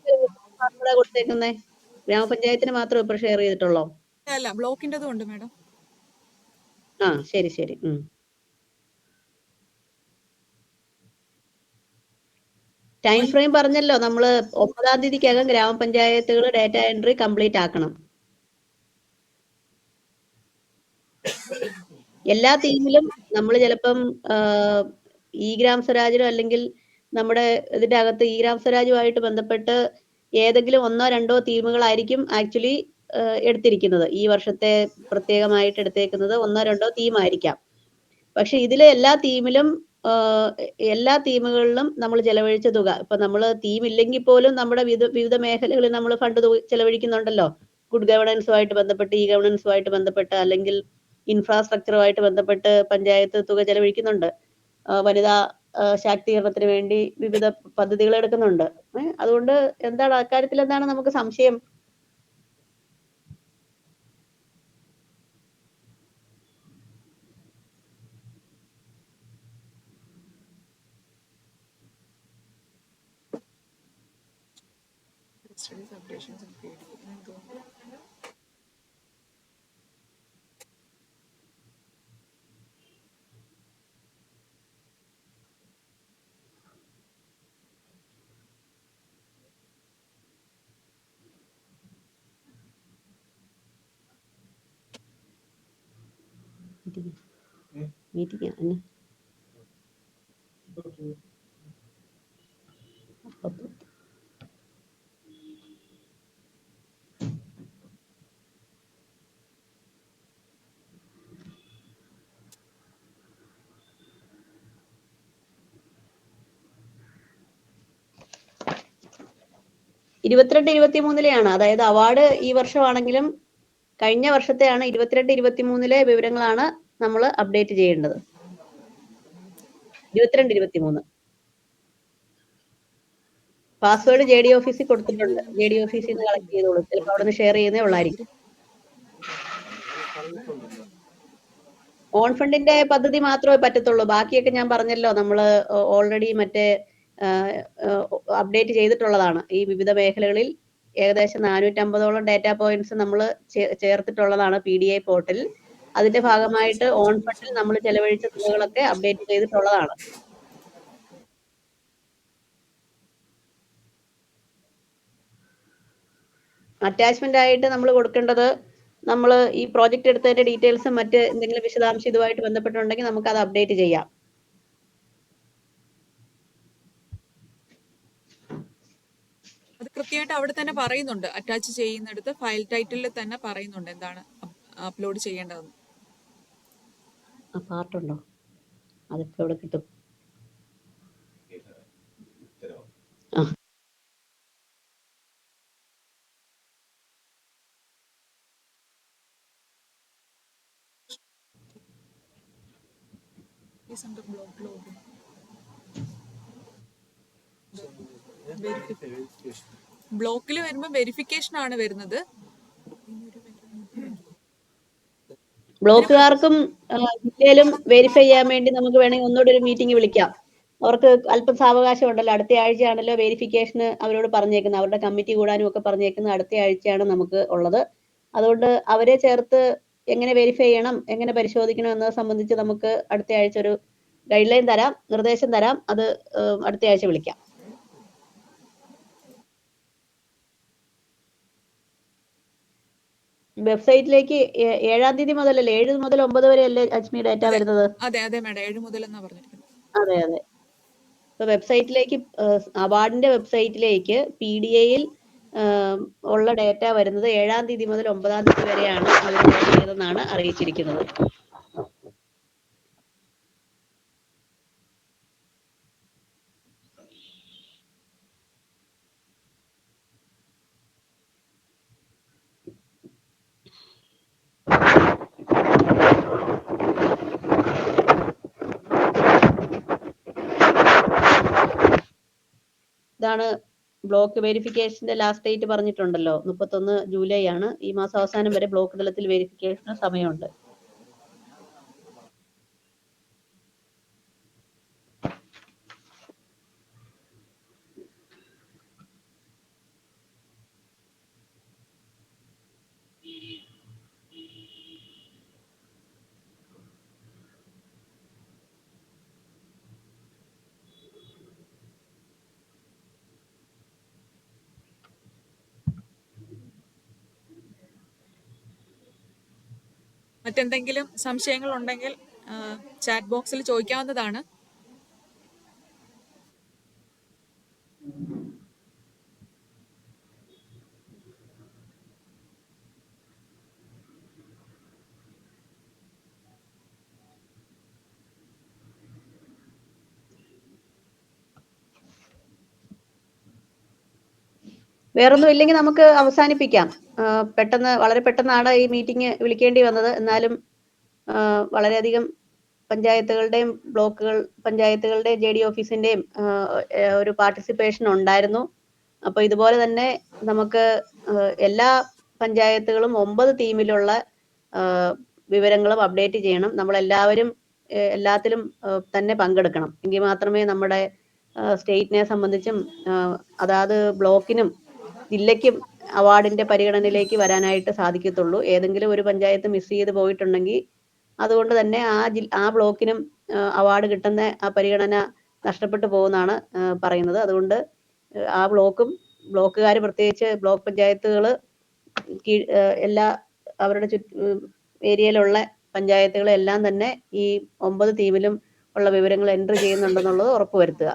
S1: പാസ്വേഡ് കൊടുത്തേക്കുന്നേ? ഗ്രാമപഞ്ചായത്തിന് മാത്രം ഇപ്പൊ ഷെയർ ചെയ്തിട്ടുള്ളോ?
S2: അല്ല, ബ്ലോക്കിന്റെതും ഉണ്ട് മാഡം.
S1: ആ ശരി ശരി. ടൈം ഫ്രെയിം പറഞ്ഞല്ലോ, നമ്മള് 9-ാം തീയതിക്കകം ഗ്രാമപഞ്ചായത്തുകൾ ഡാറ്റ എൻട്രി കംപ്ലീറ്റ് ആക്കണം. എല്ലാ തീമിലും നമ്മൾ ചിലപ്പം ഈ ഗ്രാം സ്വരാജിനോ അല്ലെങ്കിൽ നമ്മുടെ ഇതിന്റെ അകത്ത് ഈ ഗ്രാം സ്വരാജുമായിട്ട് ബന്ധപ്പെട്ട് ഏതെങ്കിലും 1-2 തീമുകളായിരിക്കും ആക്ച്വലി എടുത്തിരിക്കുന്നത്. ഈ വർഷത്തെ പ്രത്യേകമായിട്ട് എടുത്തേക്കുന്നത് 1-2 തീമായിരിക്കാം. പക്ഷെ ഇതിലെ എല്ലാ തീമുകളിലും നമ്മൾ ചെലവഴിച്ച തുക, ഇപ്പൊ നമ്മൾ തീം ഇല്ലെങ്കിൽ പോലും നമ്മുടെ വിവിധ മേഖലകളിൽ നമ്മൾ ഫണ്ട് ചെലവഴിക്കുന്നുണ്ടല്ലോ. ഗുഡ് ഗവേണൻസുമായിട്ട് ബന്ധപ്പെട്ട്, ഇ ഗവേണൻസുമായിട്ട് ബന്ധപ്പെട്ട്, അല്ലെങ്കിൽ ഇൻഫ്രാസ്ട്രക്ചറുമായിട്ട് ബന്ധപ്പെട്ട് പഞ്ചായത്ത് തുക ചെലവഴിക്കുന്നുണ്ട്. വനിതാ ശാക്തീകരണത്തിന് വേണ്ടി വിവിധ പദ്ധതികൾ എടുക്കുന്നുണ്ട്. അതുകൊണ്ട് എന്താണ് അക്കാര്യത്തിൽ എന്താണ് നമുക്ക് സംശയം? മീറ്റിംഗ് ആണ്. ഇരുപത്തിരണ്ട് 23-ലെയാണ്. അതായത് അവാർഡ് ഈ വർഷമാണെങ്കിലും കഴിഞ്ഞ വർഷത്തെയാണ്. 22-23 വിവരങ്ങളാണ് നമ്മൾ അപ്ഡേറ്റ് ചെയ്യേണ്ടത്. 22-23 പാസ്വേഡ് JD ഓഫീസിൽ കൊടുത്തിട്ടുണ്ട്. JD ഓഫീസിൽ നിന്ന് കളക്ട് ചെയ്തോളൂ. ചിലപ്പോൾ അവിടെ നിന്ന് ഷെയർ ചെയ്യുന്നേ ഉള്ളായിരിക്കും. ഓൺ ഫണ്ടിന്റെ പദ്ധതി മാത്രമേ പറ്റത്തുള്ളൂ. ബാക്കിയൊക്കെ ഞാൻ പറഞ്ഞല്ലോ, നമ്മൾ ഓൾറെഡി മറ്റേ അപ്ഡേറ്റ് ചെയ്തിട്ടുള്ളതാണ്. ഈ വിവിധ മേഖലകളിൽ ഏകദേശം 450ഓളം ഡാറ്റാ പോയിന്റ്സ് നമ്മൾ ചേർത്തിട്ടുള്ളതാണ് PDI പോർട്ടലിൽ. അതിന്റെ ഭാഗമായിട്ട് ഓൺ ഫണ്ടിൽ നമ്മൾ ചെലവഴിച്ച തുകകളൊക്കെ അപ്ഡേറ്റ് ചെയ്തിട്ടുള്ളതാണ്. അറ്റാച്ച്മെന്റ് ആയിട്ട് നമ്മൾ കൊടുക്കേണ്ടത്, നമ്മൾ ഈ പ്രോജക്റ്റ് എടുത്തതിന്റെ ഡീറ്റെയിൽസും മറ്റ് എന്തെങ്കിലും വിശദാംശം ഇതുമായിട്ട് ബന്ധപ്പെട്ടുണ്ടെങ്കിൽ നമുക്ക് അത് അപ്ഡേറ്റ് ചെയ്യാം.
S2: അത് കൃത്യമായിട്ട് അവിടെ തന്നെ പറയുന്നുണ്ട്. അറ്റാച്ച് ചെയ്യുന്നിടത്ത് ഫയൽ ടൈറ്റിലിൽ തന്നെ പറയുന്നുണ്ട് എന്താണ് അപ്ലോഡ് ചെയ്യേണ്ടതെന്ന്.
S1: ആ പാർട്ടുണ്ടോ? അതൊക്കെ ഇവിടെ കിട്ടും.
S2: ബ്ലോക്കിൽ വരുമ്പോൾ വെരിഫിക്കേഷൻ ആണ് വരുന്നത്.
S1: ബ്ലോക്കുകാർക്കും ജില്ലയിലും വെരിഫൈ ചെയ്യാൻ വേണ്ടി നമുക്ക് വേണമെങ്കിൽ ഒന്നുകൂടി ഒരു മീറ്റിംഗ് വിളിക്കാം. അവർക്ക് അല്പം സാവകാശം ഉണ്ടല്ലോ. അടുത്ത ആഴ്ചയാണല്ലോ വെരിഫിക്കേഷന് അവരോട് പറഞ്ഞേക്കുന്നത്. അവരുടെ കമ്മിറ്റി കൂടാനും ഒക്കെ പറഞ്ഞേക്കുന്നത് അടുത്ത ആഴ്ചയാണ് നമുക്ക് ഉള്ളത്. അതുകൊണ്ട് അവരെ ചേർത്ത് എങ്ങനെ വെരിഫൈ ചെയ്യണം, എങ്ങനെ പരിശോധിക്കണം എന്നത് സംബന്ധിച്ച് നമുക്ക് അടുത്ത ആഴ്ച ഒരു ഗൈഡ് ലൈൻ തരാം, നിർദ്ദേശം തരാം. അത് അടുത്ത ആഴ്ച വിളിക്കാം. വെബ്സൈറ്റിലേക്ക് 7-ാം തീയതി മുതലല്ലേ, 7 മുതൽ 9 വരെ അല്ലേ അജ്മി ഡാറ്റ വരുന്നത്?
S2: അതെ മാഡം, 7 മുതൽ എന്നാ പറഞ്ഞിരിക്കുന്നത്.
S1: അതെ. ഇപ്പൊ വെബ്സൈറ്റിലേക്ക്, അവാർഡിന്റെ വെബ്സൈറ്റിലേക്ക് PDIയിൽ ഉള്ള ഡാറ്റ വരുന്നത് 7-ാം തീയതി മുതൽ 9-ാം തീയതി വരെയാണ് അവരുടേതെന്നാണ് അറിയിച്ചിരിക്കുന്നത്. 31 ബ്ലോക്ക് വെരിഫിക്കേഷന്റെ ലാസ്റ്റ് ഡേറ്റ് പറഞ്ഞിട്ടുണ്ടല്ലോ. 31 ജൂലൈ ആണ്. ഈ മാസം അവസാനം വരെ ബ്ലോക്ക് തലത്തിൽ വെരിഫിക്കേഷന് സമയമുണ്ട്.
S2: മറ്റെന്തെങ്കിലും സംശയങ്ങൾ ഉണ്ടെങ്കിൽ ചാറ്റ് ബോക്സിൽ ചോദിക്കാവുന്നതാണ്.
S1: വേറൊന്നും ഇല്ലെങ്കിൽ നമുക്ക് അവസാനിപ്പിക്കാം. വളരെ പെട്ടെന്നാണ് ഈ മീറ്റിംഗ് വിളിക്കേണ്ടി വന്നത്. എന്നാലും വളരെയധികം പഞ്ചായത്തുകളുടെയും പഞ്ചായത്തുകളുടെയും JD ഓഫീസിന്റെയും ഒരു പാർട്ടിസിപ്പേഷൻ ഉണ്ടായിരുന്നു. അപ്പൊ ഇതുപോലെ തന്നെ നമുക്ക് എല്ലാ പഞ്ചായത്തുകളും 9 തീമിലുള്ള വിവരങ്ങളും അപ്ഡേറ്റ് ചെയ്യണം. നമ്മളെല്ലാവരും എല്ലാത്തിലും തന്നെ പങ്കെടുക്കണം. എങ്കിൽ മാത്രമേ നമ്മുടെ സ്റ്റേറ്റിനെ സംബന്ധിച്ചും അതാത് ബ്ലോക്കിനും ജില്ലയ്ക്കും അവാർഡിന്റെ പരിഗണനയിലേക്ക് വരാനായിട്ട് സാധിക്കത്തുള്ളൂ. ഏതെങ്കിലും ഒരു പഞ്ചായത്ത് മിസ് ചെയ്ത് പോയിട്ടുണ്ടെങ്കിൽ അതുകൊണ്ട് തന്നെ ആ ബ്ലോക്കിനും അവാർഡ് കിട്ടുന്ന ആ പരിഗണന നഷ്ടപ്പെട്ടു പോകുമെന്നാണ് പറയുന്നത്. അതുകൊണ്ട് ആ ബ്ലോക്കുകാർ പ്രത്യേകിച്ച് ബ്ലോക്ക് പഞ്ചായത്തുകൾ എല്ലാ അവരുടെ ഏരിയയിലുള്ള പഞ്ചായത്തുകളെല്ലാം തന്നെ ഈ 9 തീമിലും ഉള്ള വിവരങ്ങൾ എൻട്രി ചെയ്യുന്നുണ്ടെന്നുള്ളത് ഉറപ്പുവരുത്തുക.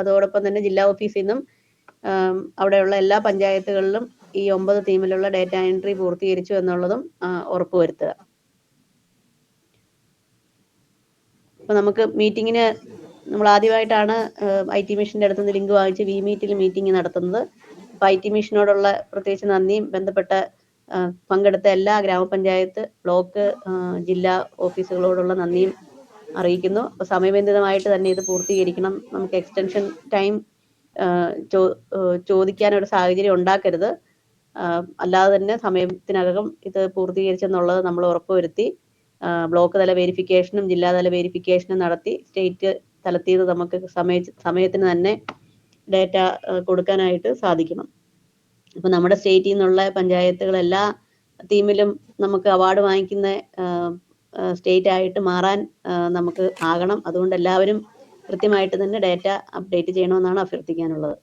S1: അതോടൊപ്പം തന്നെ ജില്ലാ ഓഫീസിൽ നിന്നും അവിടെയുള്ള എല്ലാ പഞ്ചായത്തുകളിലും ഈ 9 തീമിലുള്ള ഡാറ്റ എൻട്രി പൂർത്തീകരിച്ചു എന്നുള്ളതും ഉറപ്പുവരുത്തുക. അപ്പൊ നമുക്ക് മീറ്റിങ്ങിന് നമ്മൾ ആദ്യമായിട്ടാണ് IT മിഷന്റെ അടുത്തുനിന്ന് ലിങ്ക് വാങ്ങിച്ച് VMeetൽ മീറ്റിംഗ് നടത്തുന്നത്. അപ്പൊ IT മിഷനോടുള്ള പ്രത്യേകിച്ച് നന്ദിയും ബന്ധപ്പെട്ട പങ്കെടുത്ത എല്ലാ ഗ്രാമപഞ്ചായത്ത്, ബ്ലോക്ക്, ജില്ലാ ഓഫീസുകളോടുള്ള നന്ദിയും അറിയിക്കുന്നു. അപ്പൊ സമയബന്ധിതമായിട്ട് തന്നെ ഇത് പൂർത്തീകരിക്കണം. നമുക്ക് എക്സ്റ്റൻഷൻ ടൈം ചോദിക്കാനൊരു സാഹചര്യം ഉണ്ടാക്കരുത്. അല്ലാതെ തന്നെ സമയത്തിനകം ഇത് പൂർത്തീകരിച്ചെന്നുള്ളത് നമ്മൾ ഉറപ്പുവരുത്തി ബ്ലോക്ക് തല വെരിഫിക്കേഷനും ജില്ലാതല വെരിഫിക്കേഷനും നടത്തി സ്റ്റേറ്റ് തലത്തിൽ നിന്ന് നമുക്ക് സമയത്തിന് തന്നെ ഡാറ്റ കൊടുക്കാനായിട്ട് സാധിക്കണം. അപ്പം നമ്മുടെ സ്റ്റേറ്റിൽ നിന്നുള്ള പഞ്ചായത്തുകൾ എല്ലാ തീമിലും നമുക്ക് അവാർഡ് വാങ്ങിക്കുന്ന സ്റ്റേറ്റ് ആയിട്ട് മാറാൻ നമുക്ക് ആകണം. അതുകൊണ്ട് എല്ലാവരും കൃത്യമായിട്ട് തന്നെ ഡാറ്റ അപ്ഡേറ്റ് ചെയ്യണമെന്നാണ് അഭ്യർത്ഥിക്കാനുള്ളത്.